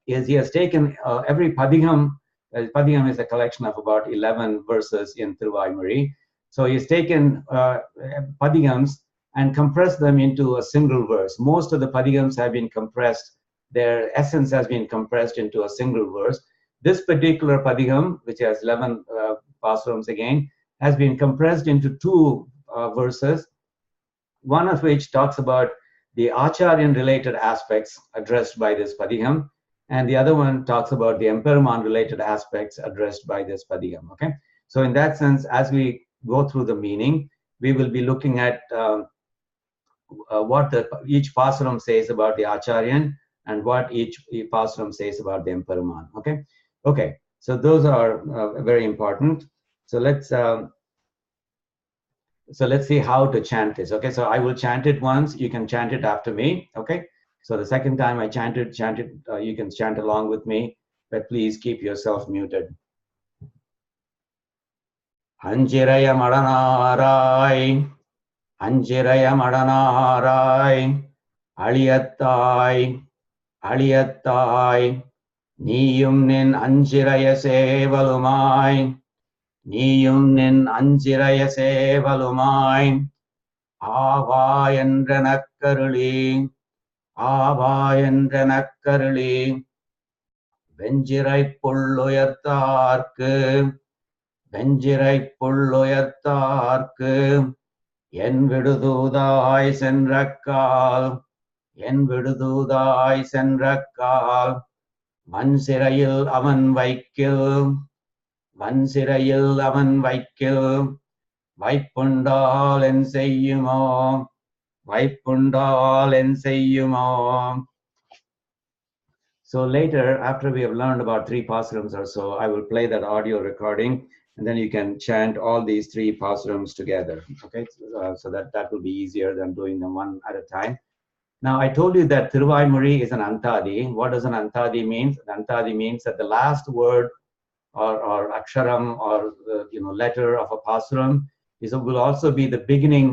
is he has taken every padigam. Padigam is a collection of about 11 verses in tiruvAimozhi. So he's taken padigams and compressed them into a single verse. Most of the padigams have been compressed. Their essence has been compressed into a single verse. This particular padigam, which has 11 pāsurams again, has been compressed into two verses, one of which talks about the Acharyan-related aspects addressed by this padigam, and the other one talks about the Emperuman-related aspects addressed by this padigam. Okay, so in that sense, as we go through the meaning, we will be looking at what each pāsuram says about the Acharyan and what each pāsuram says about the Emperuman. Okay, so those are very important. So let's see how to chant this. Okay, so I will chant it once. You can chant it after me. Okay, so the second time I chant it, you can chant along with me, but please keep yourself muted. Anchiraiya madanArAi, anchiraiya madanArAi, aliyattai, aliyattai, நீயும் நின் அஞ்சிறைய சேவலுமாய், நீயும் நின் அஞ்சிறைய சேவலுமாய், ஆவா என்றனக்கருளி, ஆவா என்றனக்கருளி, வெஞ்சிரை புள்ளுயர்த்தார்க்கு, வெஞ்சிரை புள்ளுயர்த்தார்க்கு, என் விடுதூதாய் சென்றக்கால், என் விடுதூதாய் சென்றக்கால், வன்சிறையில் அவன் வைக்கில், வன்சிறையில் அவன் வைக்கில், வைப்புண்டால் என் செய்யுமோ, வைப்புண்டால் என் செய்யுமோ. So later, after we have learned about 3 pAsurams or so, I will play that audio recording, and then you can chant all these 3 pAsurams together. Okay, so that will be easier than doing them one at a time. Now, I told you that tiruvAimozhi is an antadi. What does an antadi mean? An antadi means that the last word or aksharam or letter of a pasuram will also be the beginning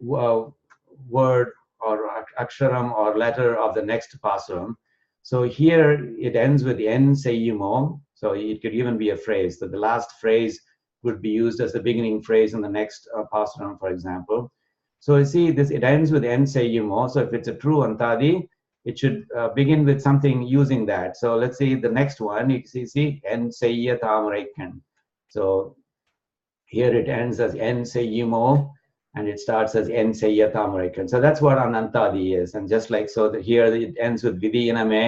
word or aksharam or letter of the next pasuram. So here it ends with en seyyumo. So it could even be a phrase. So the last phrase would be used as the beginning phrase in the next pasuram, for example. So you see, it ends with en seyyumo. So if it's a true antadi, it should begin with something using that. So let's see the next one. You see en seyyatamreikan. So here it ends as en seyyumo, and it starts as en seyyatamreikan. So that's what an antadi is. And just like so, here it ends with vidiyiname.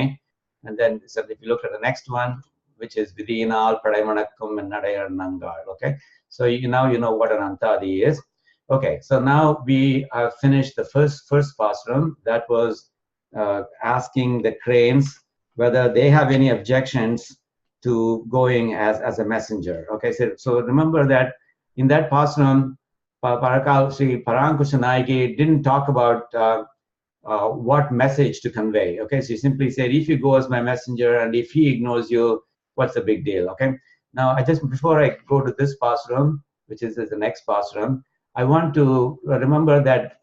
And then so if you look at the next one, which is vidiyinal padaimanakkum and nadayar nangal. Okay. So now you know what an antadi is. Okay, so now we have finished the first pasuram. That was asking the cranes whether they have any objections to going as a messenger. Okay, so remember that in that pasuram, Sri Parankushanayaki didn't talk about what message to convey. Okay, so he simply said, if you go as my messenger and if he ignores you, what's the big deal? Okay, now before I go to this pasuram, which is the next pasuram, I want to remember that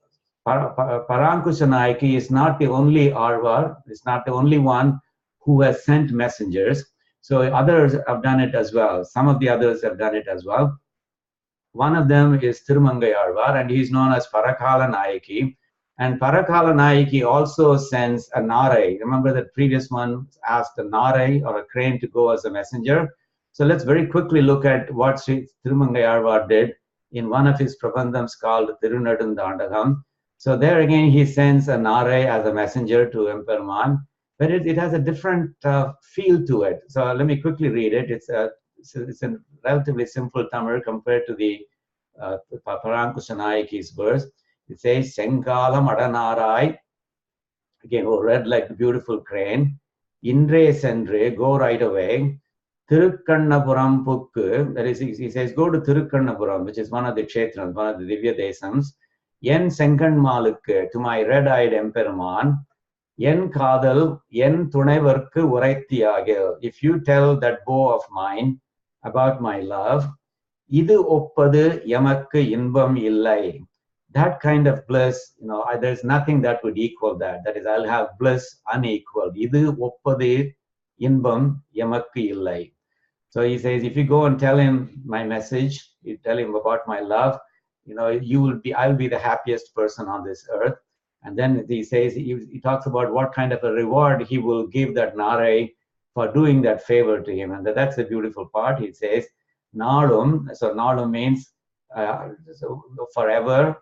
Parankushanayaki is not the only Arvar, it's not the only one who has sent messengers. So others have done it as well. Some of the others have done it as well. One of them is Thirumangai Arvar, and he's known as Parakala Nayaki. And Parakala Nayaki also sends a narai. Remember that previous one asked a narai or a crane to go as a messenger. So let's very quickly look at what Sri Thirumangai Arvar did in one of his Prabandhams called Tirunedundandagam. So there again, he sends a narai as a messenger to Emperman, but it has a different feel to it. So let me quickly read it. It's a relatively simple Tamil compared to the Parankusanayaki's verse. It says, Senkala madanArAi, again, read like the beautiful crane, Indre Sendre, go right away, Tirukkannapuram Pukku, that is, he says, go to Tirukkannapuram, which is one of the kshetrams, one of the Divya Desams, Yen Senkan Malukku, to my red-eyed Emperman, Yen Kadal, Yen Tunevarku Uraitiyagil, if you tell that bow of mine about my love, Idu Oppadu Yamakku Inbam Illai, that kind of bliss, there's nothing that would equal that. That is, I'll have bliss unequaled. Idu Oppadu Inbam Yamakku Illai. So he says, if you go and tell him my message, you tell him about my love, I'll be the happiest person on this earth. And then he says, he talks about what kind of a reward he will give that narai for doing that favor to him. And that's the beautiful part. He says, Nalum, so Nalum means forever,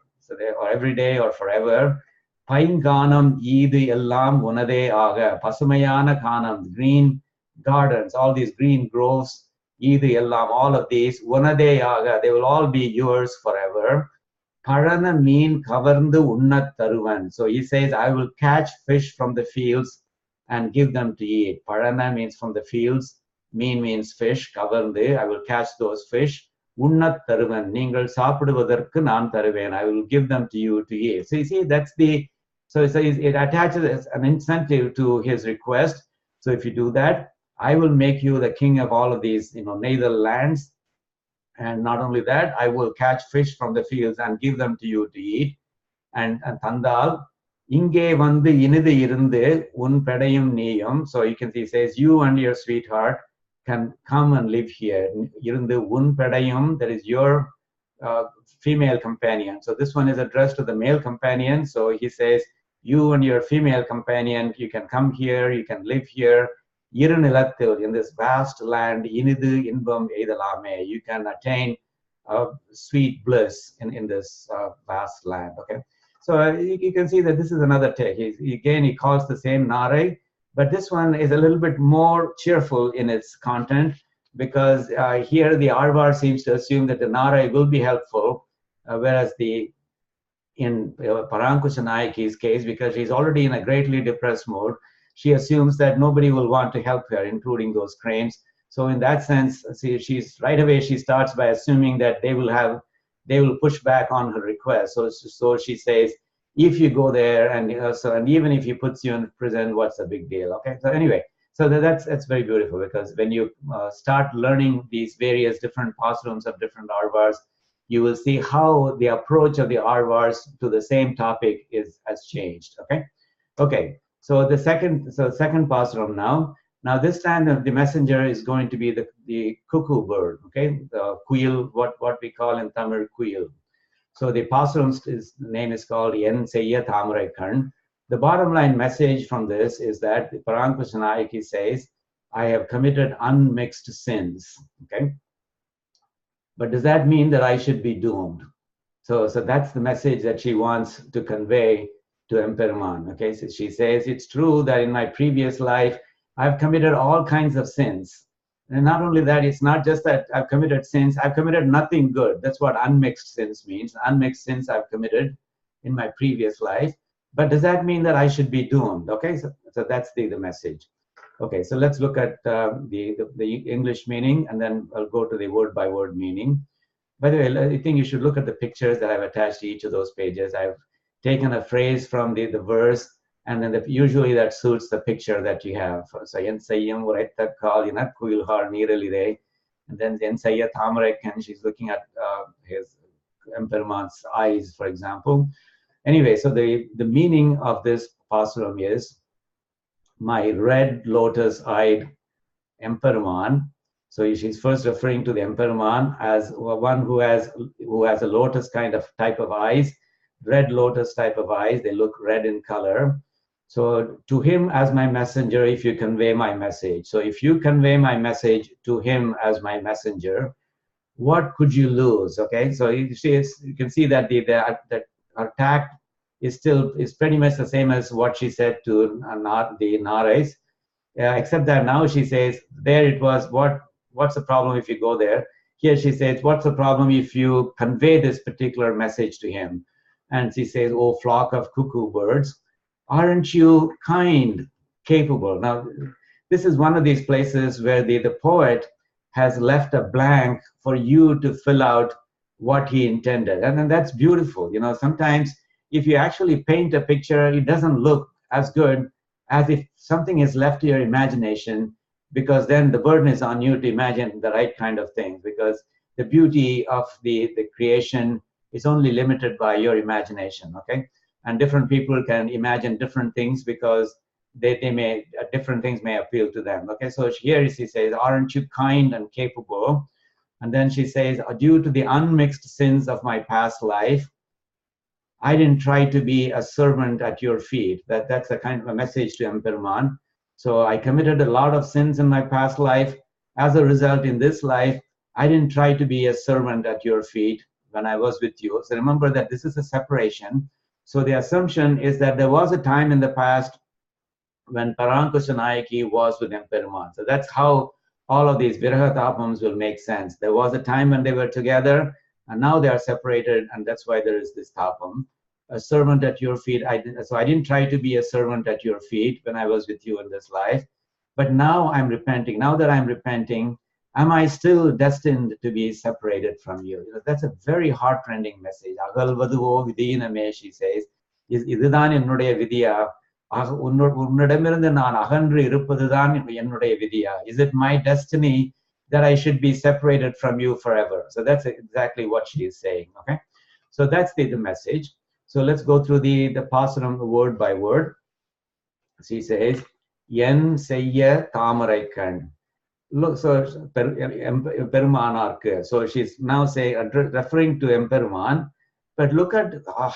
or every day or forever. Painganam Idu Ellam Unade Aga, Pasumayana Kanam, green gardens, all these green groves, Idu Ellam, all of these, Unade Aga, they will all be yours forever. Parana mean kavarndu unnat taruvan. So he says, I will catch fish from the fields and give them to eat. Parana means from the fields, mean means fish, kavarndu, I will catch those fish. Unnat taruvan, Ningal sapiduvadarku naan taruven. I will give them to you to eat. So you see, that's the, so it attaches an incentive to his request. So if you do that, I will make you the king of all of these, neither lands. And not only that, I will catch fish from the fields and give them to you to eat. And Tandal, Inge vandu inide irunde un pedayum niyum. So you can see, it says, you and your sweetheart can come and live here. Irunde un pedayum, that is your female companion. So this one is addressed to the male companion. So he says, you and your female companion, you can come here, you can live here. Irunilathil, in this vast land, inidu inbam eidalame, you can attain sweet bliss in this vast land. Okay, so you can see that this is another take. He calls the same narai, but this one is a little bit more cheerful in its content, because here the Arvar seems to assume that the narai will be helpful, whereas in Parankusha Nayaki's case, because she's already in a greatly depressed mood, she assumes that nobody will want to help her, including those cranes. So in that sense, see, she's right away, she starts by assuming that they will push back on her request. So she says, if you go there, and and even if he puts you in prison, what's the big deal? Okay. So anyway, so that's very beautiful, because when you start learning these various different pAsurams of different Arvars, you will see how the approach of the Arvars to the same topic has changed. Okay. Okay. So the second pAsuram now. Now this time the messenger is going to be the cuckoo bird, okay, the quail, what we call in Tamil quail. So the pAsuram's name is called En Seiya Thamarai Karn. The bottom line message from this is that the Parankusha Nayaki says, I have committed unmixed sins, okay? But does that mean that I should be doomed? So that's the message that she wants to convey to Emperuman. Okay, so she says, it's true that in my previous life, I've committed all kinds of sins. And not only that, it's not just that I've committed sins, I've committed nothing good. That's what unmixed sins means. Unmixed sins I've committed in my previous life. But does that mean that I should be doomed? Okay, so that's the message. Okay, so let's look at the English meaning, and then I'll go to the word-by-word meaning. By the way, I think you should look at the pictures that I've attached to each of those pages. I've taken a phrase from the verse, and then usually that suits the picture that you have. So, En Sayyam Varaita Kal Yanat Kuilhar Niralire, and then En Sayya Thamarekan, she's looking at his Emperuman's eyes, for example. Anyway, so the meaning of this pAsuram is, my red lotus-eyed Emperuman. So she's first referring to the Emperuman as one who has a lotus kind of type of eyes, red lotus type of eyes. They look red in color. So to him as my messenger, if you convey my message. So if you convey my message to him as my messenger, what could you lose? Okay, so you can see that that her tact is pretty much the same as what she said to the narais, except that now she says, there it was, what's the problem if you go there? Here she says, what's the problem if you convey this particular message to him? And she says, oh, flock of cuckoo birds, aren't you kind, capable? Now, this is one of these places where the poet has left a blank for you to fill out what he intended. And then that's beautiful. You know, sometimes if you actually paint a picture, it doesn't look as good as if something is left to your imagination, because then the burden is on you to imagine the right kind of things, because the beauty of the creation is only limited by your imagination, okay? And different people can imagine different things because different things may appeal to them, okay? So here she says, aren't you kind and capable? And then she says, due to the unmixed sins of my past life, I didn't try to be a servant at your feet. That's a kind of a message to Emperuman. So I committed a lot of sins in my past life. As a result, in this life, I didn't try to be a servant at your feet when I was with you. So remember that this is a separation. So the assumption is that there was a time in the past when Parankusha Nayaki was with Emperuman. So that's how all of these Viraha Tapams will make sense. There was a time when they were together, and now they are separated, and that's why there is this Tapam. A servant at your feet. So I didn't try to be a servant at your feet when I was with you in this life. But now I'm repenting. Now that I'm repenting, am I still destined to be separated from you? That's a very heartrending message. Agalvaduvo vidiname, she says. இதுதான் என்னுடைய விதியா? உன்னிடமிருந்து நான் அகன்று இருப்பதுதான் என்னுடைய விதியா? Is it my destiny that I should be separated from you forever? So that's exactly what she is saying. Okay, so that's the message. So let's go through the pasuram word by word. She says, "Yen seyya thamaraikan." Look, so Perumanarku. So she's now saying, referring to Emperuman. But look at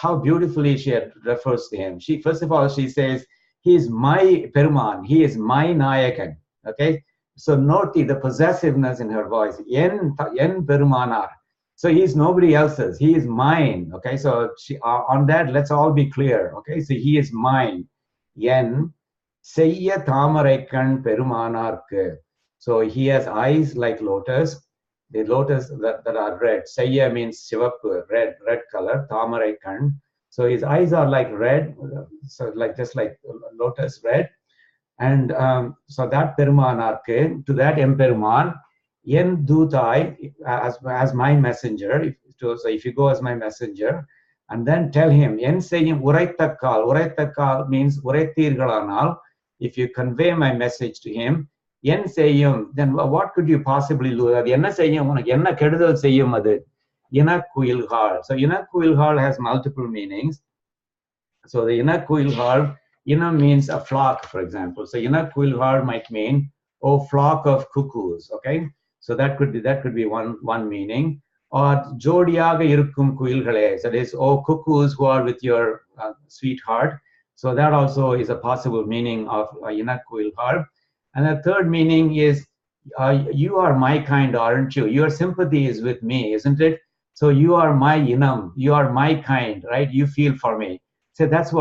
how beautifully she refers to him. She, first of all, she says, he is my Peruman. He is my Nayakan. Okay? So note the possessiveness in her voice. Yen Perumanar. So he is nobody else's. He is mine. Okay? So she, on that, let's all be clear. Okay? So he is mine. Yen Seyya Thamaraikan Perumanarku. So he has eyes like lotus. The lotus that are red. Sayya means Shivapu, red color, Thamaraikan. So his eyes are like red, so like just like lotus red. And so that Perumanarke, to that Emperuman, Yen Dutai, as my messenger. So if you go as my messenger, and then tell him, Yen Seyim Uraittakal. Uraittakal means Uraitirgalanal. If you convey my message to him, Yen Seyum, then what could you possibly lose? Yenna Seyum, Yenna Kedudal Seyum Adu. Yinakuilhal. So Yinakuilhal has multiple meanings. So the Yinakuilhal, Yina means a flock, for example. So Yinakuilhal might mean, oh, flock of cuckoos. Okay, so that could be one meaning. Or Jodiyaga Irukum Kuilhale. So that is, oh, cuckoos who are with your sweetheart. So that also is a possible meaning of Yinakuilhal. And the third meaning is, you are my kind, aren't you? Your sympathy is with me, isn't it? So you are my inam, you are my kind, right? You feel for me. So that's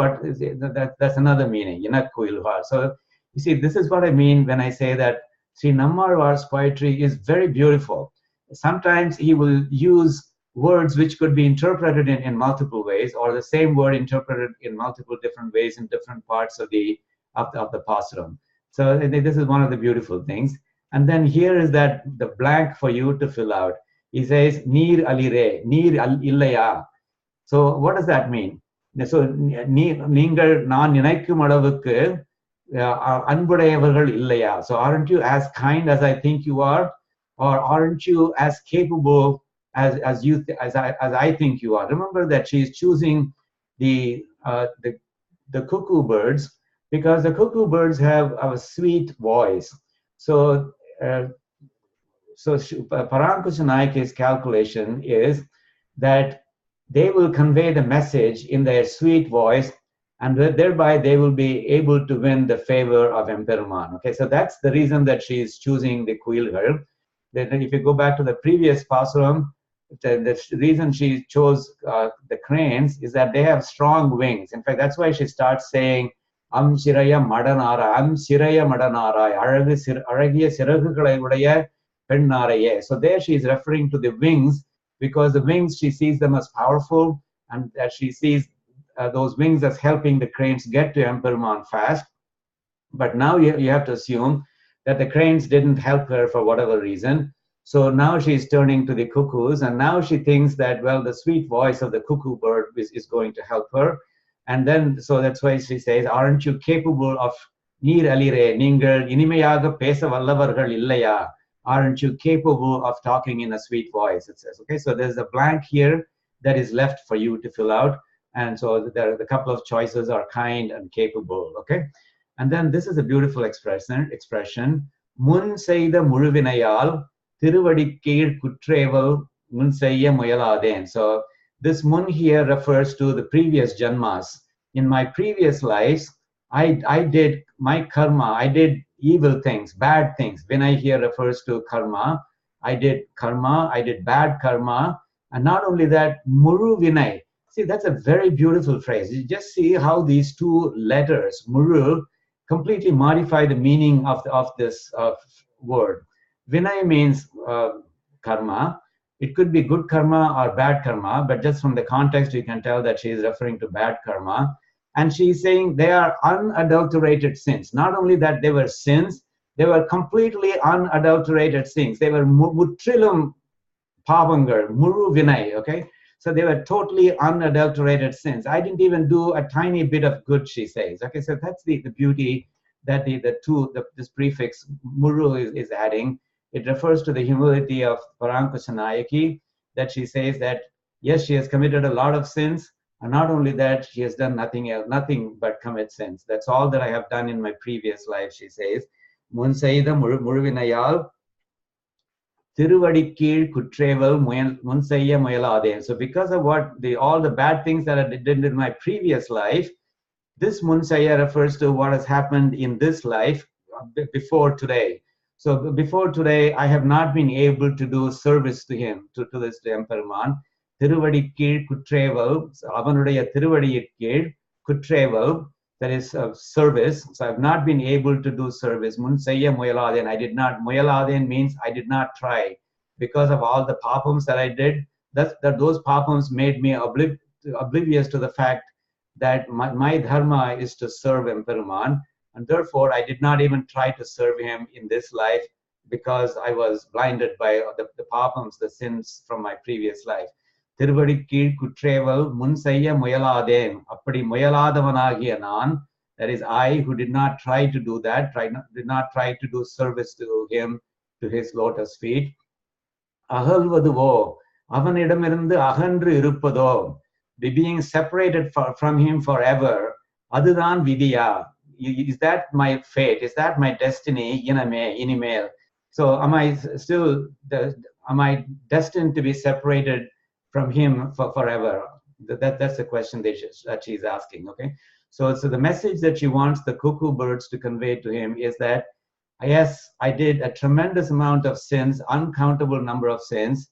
another meaning, Yinakuilhar. So you see, this is what I mean when I say that Sri nammAzhvAr's poetry is very beautiful. Sometimes he will use words which could be interpreted in multiple ways, or the same word interpreted in multiple different ways in different parts of the pasuram. So this is one of the beautiful things. And then here is the blank for you to fill out. He says, Neer alire, neer illaya. So what does that mean? So Ningal naan ninaikkum alavukku anbudayavargal illaya. So aren't you as kind as I think you are? Or aren't you as capable as I think you are? Remember that she is choosing the cuckoo birds, because the cuckoo birds have a sweet voice. So Parankush Naike's calculation is that they will convey the message in their sweet voice, and thereby they will be able to win the favor of Emperuman. Okay, so that's the reason that she is choosing the Kuilgal. Then if you go back to the previous pasuram, the reason she chose the cranes is that they have strong wings. In fact, that's why she starts saying, anchiraiya madanArAi, anchiraiya madanArAi, aragiya siragugalai udaya pannaraye. So there she is referring to the wings, because the wings, she sees them as powerful, and that she sees those wings as helping the cranes get to Emperuman fast. But now you have to assume that the cranes didn't help her for whatever reason. So now she's turning to the cuckoos, and now she thinks that, well, the sweet voice of the cuckoo bird is going to help her. And then, so that's why she says, aren't you capable of Neer alire, ningal inimayaga pesa vallavargal illaya? Aren't you capable of talking in a sweet voice? It says, okay, so there's a blank here that is left for you to fill out. And so there are the couple of choices are kind and capable, okay? And then this is a beautiful expression. Mun seida muruvinayal tiruvadikkeil kutreval mun seyya muyaladen. So this mun here refers to the previous janmas. In my previous lives, I did my karma, I did evil things, bad things. Vinay here refers to karma. I did karma, I did bad karma. And not only that, muru vinay. See, that's a very beautiful phrase. You just see how these two letters, muru, completely modify the meaning of this word. Vinay means karma. It could be good karma or bad karma, but just from the context, you can tell that she is referring to bad karma. And she's saying they are unadulterated sins. Not only that they were sins, They were completely unadulterated things. They were mutrilum pavangar, muru vinay, okay? So they were totally unadulterated sins. I didn't even do a tiny bit of good, she says. Okay, so that's the beauty that this prefix muru is adding. It refers to the humility of Parankusanayaki, that she says that, yes, she has committed a lot of sins, and not only that, she has done nothing else, nothing but commit sins. That's all that I have done in my previous life, she says. Mun Saida Muruvinayal tiruvAimozhi kuttreval mun seyya muyalade. So because of all the bad things that I did in my previous life, this mun seyya refers to what has happened in this life before today. So before today, I have not been able to do service to him, to this Emperman. Tiruvadi kuttreval, avanudaya tiruvadi kuttreval, that is service. So I've not been able to do service. Mun seyya muyaladen. I did not. Muyaladen means I did not try, because of all the papams that I did. That those papams made me oblivious to the fact that my dharma is to serve Emperuman, and therefore I did not even try to serve him in this life, because I was blinded by the papams, the sins from my previous life. Tiruvadi kuttreval mun seyya muyaladen. Appadi muyaladavanagiya naan, that is I who did not try to do that, did not try to do service to him, to his lotus feet. Ahalvaduvo, avanidamirindu ahandru irupado, being separated from him forever. Adudan vidya. Is that my fate? Is that my destiny? Inimail. So am I destined to be separated from him forever? That's the question that she's asking. Okay, so the message that she wants the cuckoo birds to convey to him is that, yes, I did a tremendous amount of sins, uncountable number of sins,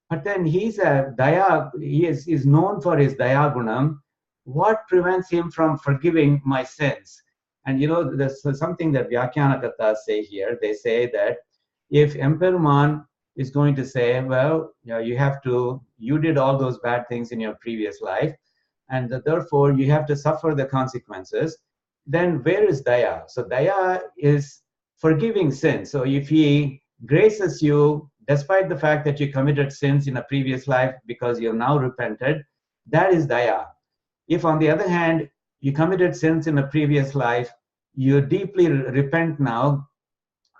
but then he's a daya. He is known for his daya gunam. What prevents him from forgiving my sins? And there's something that Vyakhyanakatas say here. They say that if Emperuman is going to say, well, you did all those bad things in your previous life, and therefore you have to suffer the consequences, then where is daya? So daya is forgiving sin. So if he graces you, despite the fact that you committed sins in a previous life because you have now repented, that is daya. If on the other hand, you committed sins in a previous life, you deeply repent now,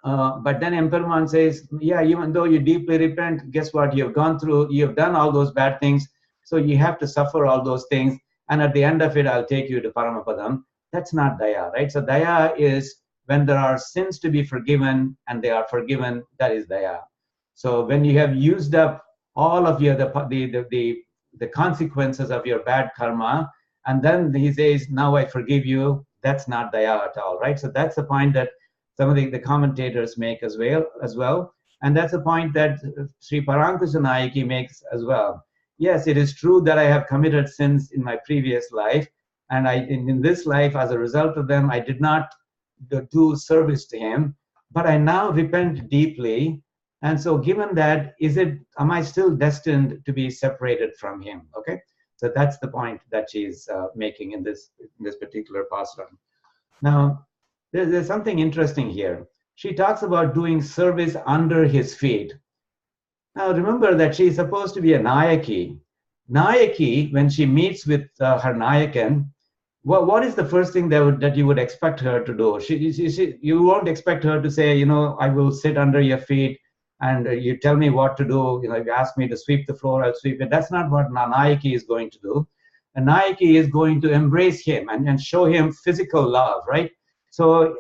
but then Emperuman says, yeah, even though you deeply repent, guess what? You have done all those bad things, so you have to suffer all those things, and at the end of it, I'll take you to Paramapadam. That's not daya, right? So daya is when there are sins to be forgiven and they are forgiven, that is daya. So when you have used up all of the consequences of your bad karma, and then he says, now I forgive you, that's not daya at all, right? So that's the point that some of the commentators make as well. And that's a point that Sri Parankusanayaki makes as well. Yes, it is true that I have committed sins in my previous life, and in this life, as a result of them, I did not do service to him, but I now repent deeply. And so given that, am I still destined to be separated from him? Okay, so that's the point that she's making in this particular pasuram. Now, there's something interesting here. She talks about doing service under his feet. Now remember that she is supposed to be a Nayaki. Nayaki, when she meets with her Nayakan, what is the first thing that you would expect her to do? You won't expect her to say, I will sit under your feet and you tell me what to do. If you ask me to sweep the floor, I'll sweep it. That's not what Nayaki is going to do. A Nayaki is going to embrace him and show him physical love, right? So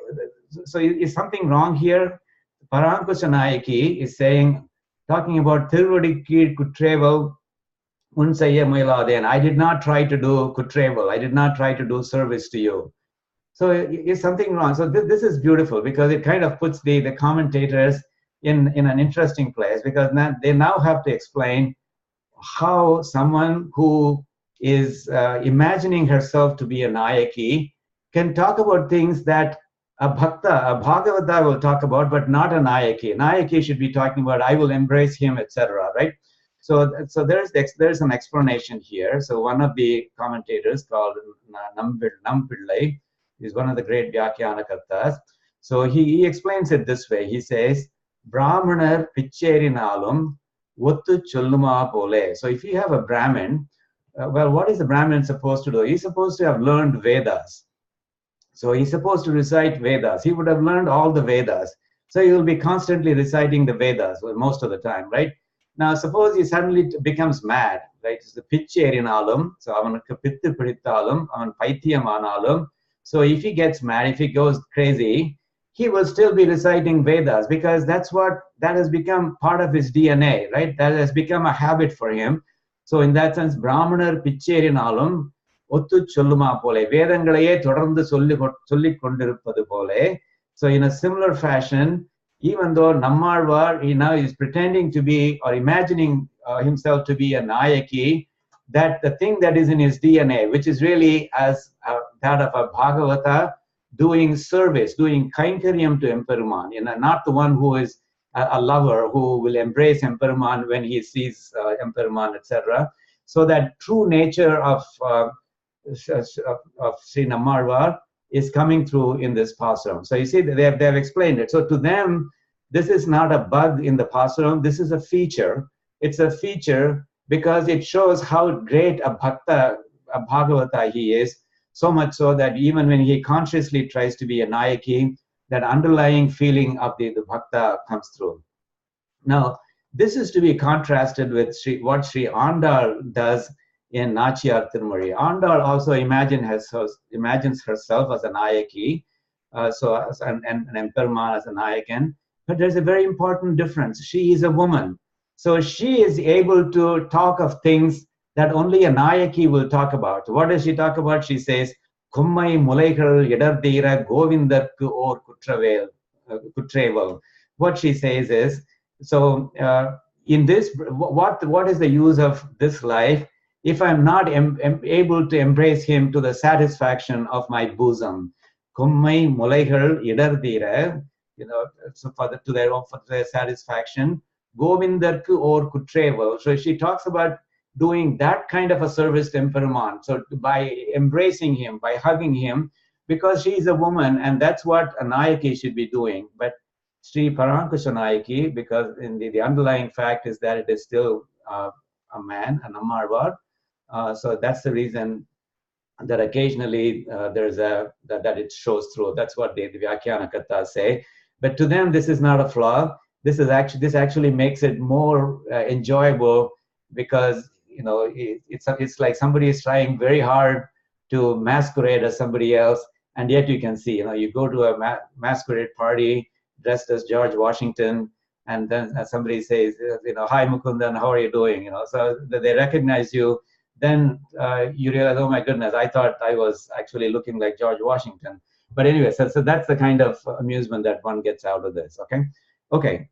is something wrong here? Parankusanayaki is talking about tiruvadi kuttreval unsayya muyaladen. I did not try to do kuttreval. I did not try to do service to you. So is something wrong? So this is beautiful because it kind of puts the commentators in an interesting place, because they now have to explain how someone who is imagining herself to be a Nayaki can talk about things that a Bhagavata will talk about, but not a Nayaki. A Nayaki should be talking about, I will embrace him, etc. Right? So there's an explanation here. So one of the commentators called nammAzhvAr is one of the great Vyakhyanakatas. So he explains it this way. He says, Brahmanar picherinalum ottu cholluma pole. So if you have a Brahmin, well, what is the Brahmin supposed to do? He's supposed to have learned Vedas. So he's supposed to recite Vedas. He would have learned all the Vedas. So he will be constantly reciting the Vedas most of the time, right? Now, suppose he suddenly becomes mad, right? It's the pitcherinalum. So avanukku pittu pidithalum, avan paithiyamanalum. So if he gets mad, if he goes crazy, he will still be reciting Vedas because that has become part of his DNA, right? That has become a habit for him. So in that sense, Brahmanar picherinalum ottu cholluma pole, Vedangalaye தொடர்ந்து சொல்லிக் கொண்டிருப்பது போல. So in a similar fashion, even though nammAzhvAr, he now is pretending to be or imagining himself to be a Nayaki, that the thing that is in his DNA, which is really as that of a Bhagavata, doing service, doing kainkariam to Emperuman, not the one who is a lover who will embrace Emperuman when he sees Emperuman, etc. So that true nature of Sri nammAzhvAr is coming through in this pasuram. So you see, they have explained it. So to them, this is not a bug in the pasuram. This is a feature. It's a feature because it shows how great a bhakta, a Bhagavata he is, so much so that even when he consciously tries to be a Nayaki, that underlying feeling of the bhakta comes through. Now, this is to be contrasted with what Sri Andal does in Nachiyar Tirumozhi. Andal also imagines herself as a Nayaki, and Emperuman as a Nayakan. But there's a very important difference. She is a woman. So she is able to talk of things that only a Nayaki will talk about. What does she talk about? She says, Kummai mulaigal yadardira govindarku or kutreval. What she says is, so in this, what is the use of this life if I'm not able to embrace him to the satisfaction of my bosom? Kummai mulaigal yadardira, so to their satisfaction. Govindarku or kutreval. So she talks about doing that kind of a service to Emperuman. So by embracing him, by hugging him, because she is a woman, and that's what a Nayaki should be doing. But Sri Parankusha Nayaki, because in the underlying fact is that it is still a man, a nammAzhvAr. So that's the reason that occasionally that it shows through. That's what the Vyakhyanakatas say. But to them, this is not a flaw. This actually makes it more enjoyable because it's like somebody is trying very hard to masquerade as somebody else, and yet you can see, you go to a masquerade party dressed as George Washington, and then somebody says, hi Mukundan, how are you doing? So they recognize you. Then you realize, oh my goodness, I thought I was actually looking like George Washington. But anyway, so that's the kind of amusement that one gets out of this. Okay.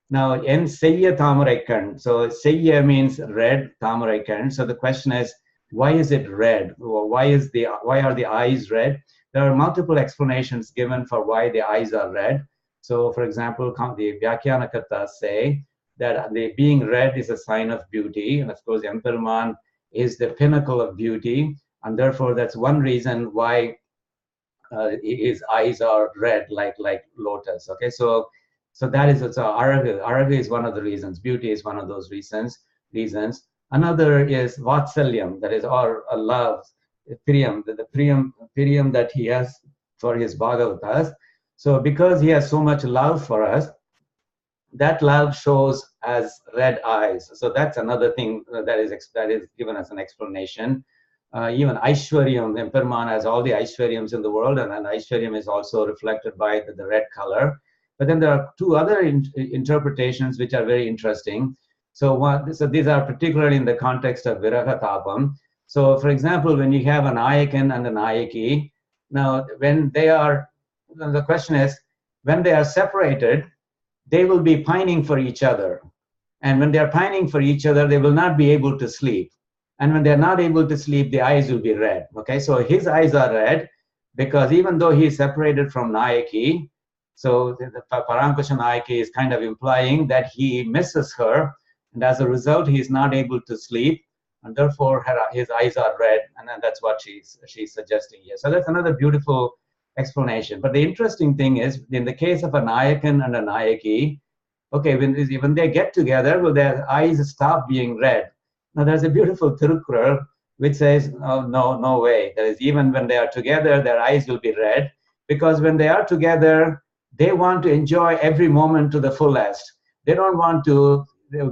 Now, en seyya thamaraikan. So seyya means red, thamaraikan. So the question is, why is it red? Why are the eyes red? There are multiple explanations given for why the eyes are red. So, for example, the Vyakhyanakatas say that the being red is a sign of beauty, and of course, Emperuman is the pinnacle of beauty, and therefore that's one reason why his eyes are red, like lotus. Okay, so that is araga. Araga is one of the reasons. Beauty is one of those reasons. Another is vatsalyam, that is our love, priyam, the priyam that he has for his Bhagavatas. So because he has so much love for us, that love shows as red eyes. So that's another thing that is given as an explanation. Even Aishwaryam, Emperuman has all the Aishwaryams in the world, and Aishwaryam is also reflected by the red color. But then there are two other interpretations which are very interesting. So these are particularly in the context of Viraha Tapam. So for example, when you have an Nayakan and a Nayaki, now the question is, when they are separated, they will be pining for each other. And when they are pining for each other, they will not be able to sleep. And when they're not able to sleep, the eyes will be red. Okay, so his eyes are red because even though he is separated from Nayaki, so the Parankusha Nayaki is kind of implying that he misses her, and as a result, he is not able to sleep, and therefore his eyes are red, and then that's what she's suggesting here. So that's another beautiful explanation. But the interesting thing is, in the case of a Nayakan and a Nayaki, okay, when they get together, will their eyes stop being red? Now, there's a beautiful Tirukkural which says, oh, no way. That is, even when they are together, their eyes will be red, because when they are together, they want to enjoy every moment to the fullest. They don't want to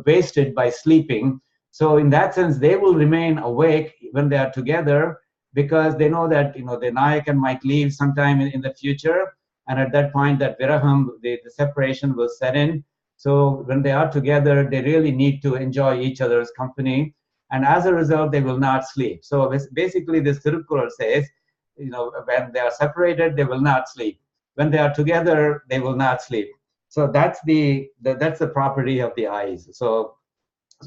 waste it by sleeping. So in that sense, they will remain awake when they are together, because they know that, the Nayakan might leave sometime in the future. And at that point, that viraham, the separation will set in. So when they are together, they really need to enjoy each other's company. And as a result, they will not sleep. So basically, this Tirukkural says, when they are separated, they will not sleep. When they are together, they will not sleep. So that's the property of the eyes. So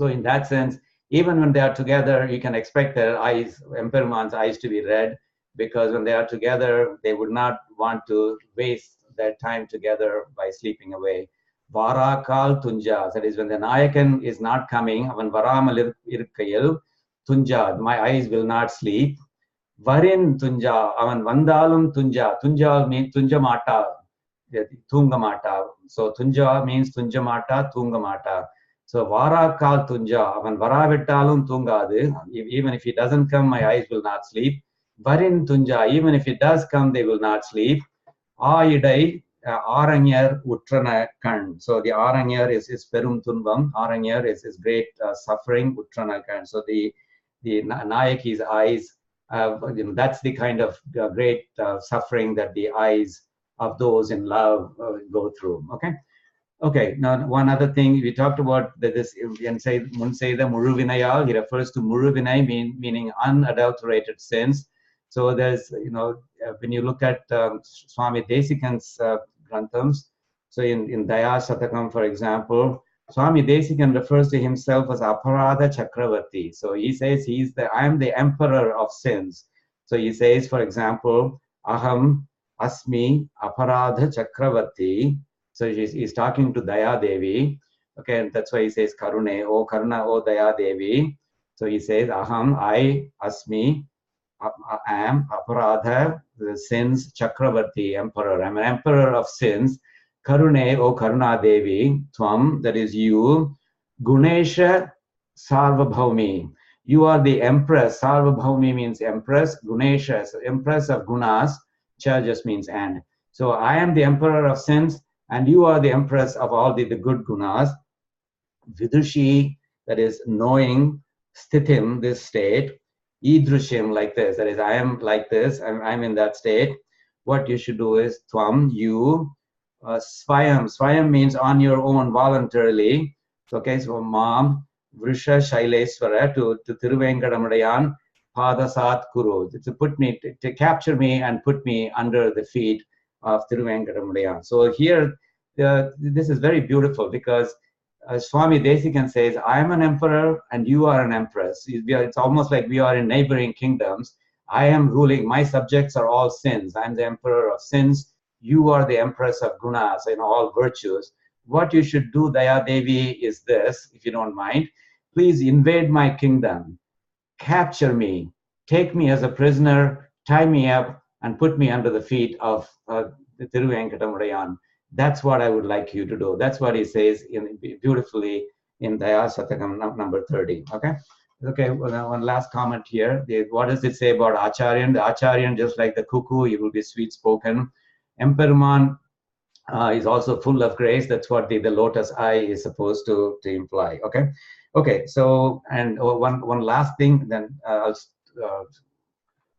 in that sense, even when they are together, you can expect their eyes, Emperuman's eyes, to be red, because when they are together, they would not want to waste their time together by sleeping away. Varakal tunja, that is, when the Nayakan is not coming, avan varamal irukkail tunja, my eyes will not sleep. Varin tunja, avan vandalum tunja. Tunja means tunjamata, tungamata. So tunja means tunjamata, tungamata. So varakal tunja, avan varavittalum tungadu. Even if he doesn't come, my eyes will not sleep. Varin tunja, even if it does come, they will not sleep. Aidai Aranyar Utrana Kan. So the Aranyar is Perum Tunvam. Aranyar is great suffering, Utrana Kan. So the Nayaki's eyes, that's the kind of great suffering that the eyes of those in love go through. Okay. Now, one other thing we talked about, that this Munseda Muruvinayal, he refers to Muruvinay, meaning unadulterated sins. So there's, when you look at Swami Desikan's granthams, so in Daya Shatakam, for example, Swami Desikan refers to himself as Aparadha Chakravarti. So he says I am the emperor of sins. So he says, for example, Aham Asmi Aparadha Chakravarti. So he's talking to Daya Devi. Okay, and that's why he says Karune, O Karuna, O Daya Devi. So he says, Aham, I, Asmi, I am Aparadha, the sins, Chakravarti, emperor. I'm an emperor of sins. Karune, O Karuna Devi, Tvam, that is you. Gunesha Sarvabhaumi. You are the empress. Sarvabhaumi means empress. Gunesha, so empress of gunas. Cha just means and. So I am the emperor of sins, and you are the empress of all the good gunas. Vidushi, that is knowing. Sthitim, this state. Idrushim, like this, that is, I am like this, I'm in that state. What you should do is, Tvam, you, Swayam means on your own, voluntarily. Okay, so Mom, Vrisha Shaileswara, to tiruvAimozhi, Padasat Kuru, to capture me and put me under the feet of tiruvAimozhi. So here, this is very beautiful, because Swami Desikan says, I am an emperor and you are an empress. It's almost like we are in neighboring kingdoms. I am ruling, my subjects are all sins. I'm the emperor of sins. You are the empress of gunas, all virtues. What you should do, Daya Devi, is this, if you don't mind. Please invade my kingdom. Capture me. Take me as a prisoner, tie me up, and put me under the feet of the tiruvAimozhi. That's what I would like you to do. That's what he says beautifully in Daya Shatakam number 30. Okay, one last comment here. What does it say about Acharyan? The Acharyan, just like the cuckoo, he will be sweet-spoken. Emperuman is also full of grace. That's what the lotus eye is supposed to imply. Okay, so, and one last thing, then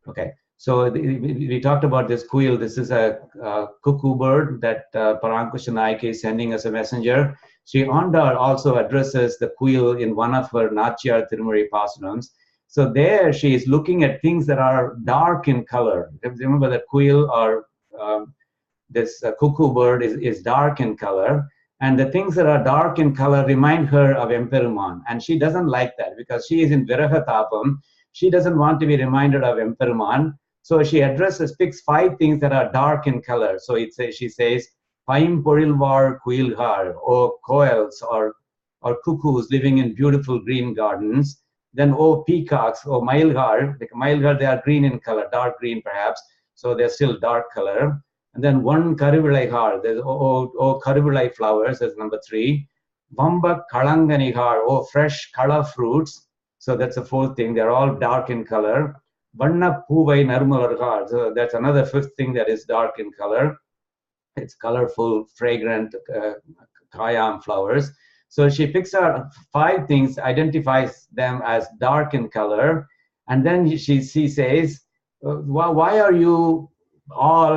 okay. So we talked about this kuil. This is a cuckoo bird that Parankusha Naik is sending as a messenger. Sri Andal also addresses the kuil in one of her Nachiyar Tirumari pAsurams. So there she is looking at things that are dark in color. Remember that kuil, or this cuckoo bird, is dark in color. And the things that are dark in color remind her of Emperuman. And she doesn't like that, because she is in Viraha Tapam. She doesn't want to be reminded of Emperuman. So she picks 5 things that are dark in color. So she says, Paim Porilvar Kuilhar, or koels, or cuckoos living in beautiful green gardens. Then, peacocks, or Mailhar. Like Mailhar, they are green in color, dark green perhaps. so they're still dark color. And then one Karuvilai har, there's Karuvilai flowers, that's number 3. Vamba Kalangani har, fresh color fruits. So that's the 4th thing, they're all dark in color. Vanna Puvai Narmalar har, so that's another 5th thing that is dark in color. It's colorful, fragrant kayam flowers. So she picks out 5 things, identifies them as dark in color, and then she says, why are you all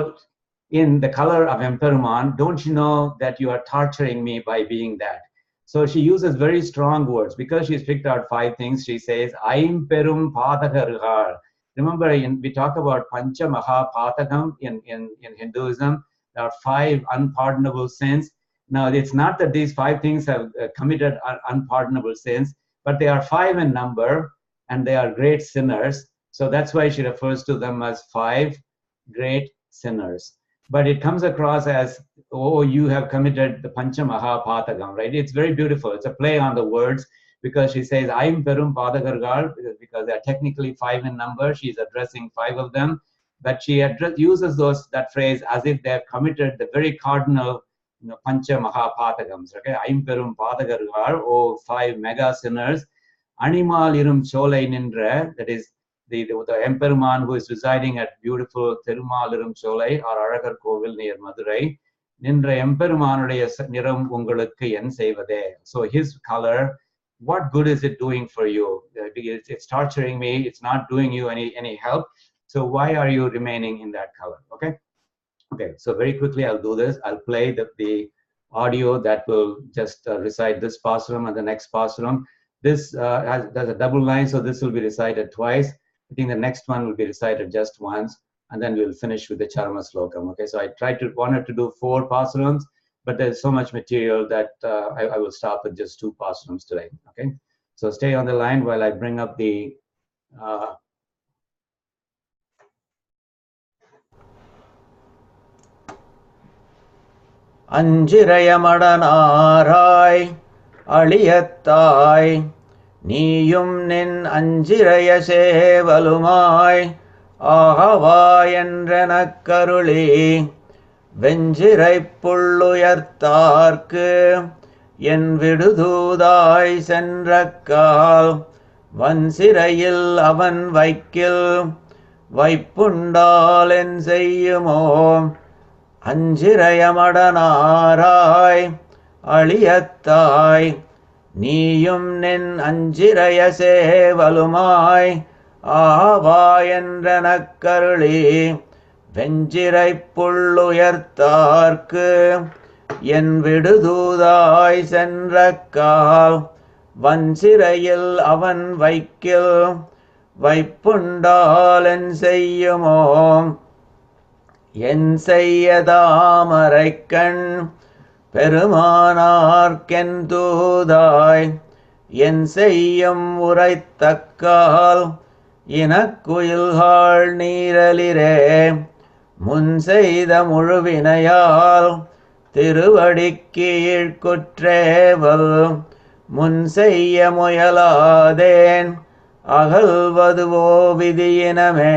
in the color of Emperuman? Don't you know that you are torturing me by being that? So she uses very strong words. Because she's picked out 5 things, she says, Aim Perum Patakargar. Remember, we talk about Pancha Maha Patakam in Hinduism. There are 5 unpardonable sins. Now, it's not that these 5 things have committed unpardonable sins, but they are 5 in number, and they are great sinners. So that's why she refers to them as 5 great sinners. But it comes across as, you have committed the Pancha Maha Patakam, right? It's very beautiful. It's a play on the words, because she says, I'm Perum Padakargal, because they're technically 5 in number. She's addressing 5 of them. But she uses that phrase as if they have committed the very cardinal Pancha Mahapatakams. Okay, Aim Perum Padakargar, 5 mega sinners. Animal Irum Cholai Nindra, that is the Emperuman who is residing at beautiful Thirumal Irum Cholai or Aragar Kovil near Madurai. Nindra Emperumanuடைய Niram Ungalukku En Sevade. So his color, what good is it doing for you? It's torturing me. It's not doing you any help. So why are you remaining in that color? Okay, so very quickly I'll do this. I'll play the audio that will just recite this pasuram and the next pasuram. This has a double line, so this will be recited twice. I think the next one will be recited just once, and then we'll finish with the Charma Slokam. Okay, so I wanted to do 4 pasurams, but there's so much material that I will stop with just 2 pasurams today. Okay, so stay on the line while I bring up the anchiraiya madanArAi aliyathai நீயும் நின் அஞ்சிரைய சேவலுமாய் ஆகவா என்றெனக் கருளி வெஞ்சிரைப் புள்ளுயர்த்தார்க்கு என் விடுதூதாய் சென்றக்கால் வன்சிறையில் அவன் வைக்கில் வைப்புண்டால் என் செய்யுமோ அஞ்சிரைய மடனாராய் அழியத்தாய் நீயும் நின் அஞ்சிரைய சேவலுமாய் ஆவா என்றெனக் கருளி வெஞ்சிரைப் புள்ளுயர்த்தார்க்கு என் விடுதூதாய் சென்றக்கால் வன்சிறையில் அவன் வைக்கில் வைப்புண்டால் என் செய்யுமோ என் செய்ய தாமரைக்கண் பெருமானார்க்கென் தூதாய் என் செய்யும் உரைத்தக்கால் இனக்குயில்காள் நீரலிரே முன் செய்த முழுவினையால் திருவடிக்கீழ் குற்றேவல் முன் செய்ய முயலாதேன் அகல்வதுவோ விதியினமே.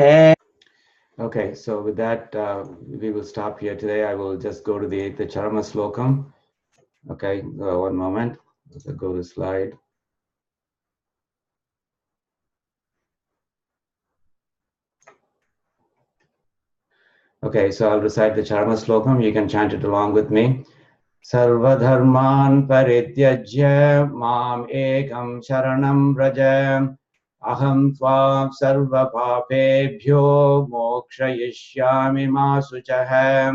Okay, so with that, we will stop here today. I will just go to the Charma Slokam. Okay, one moment. Let's go to the slide. Okay, so I'll recite the Charma Slokam. You can chant it along with me. Sarva dharman parityajya mam ekam sharanam vrajam aham tvam sarva papebhyo mokshayishyami ma suchaham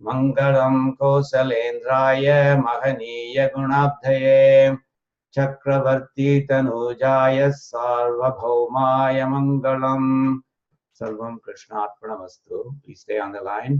mangalam kosalendraya mahaniya gunabdhaye chakravarti tanujaya sarva bhaumaya mangalam. Sarvam Krishnarpanamastu. Please stay on the line.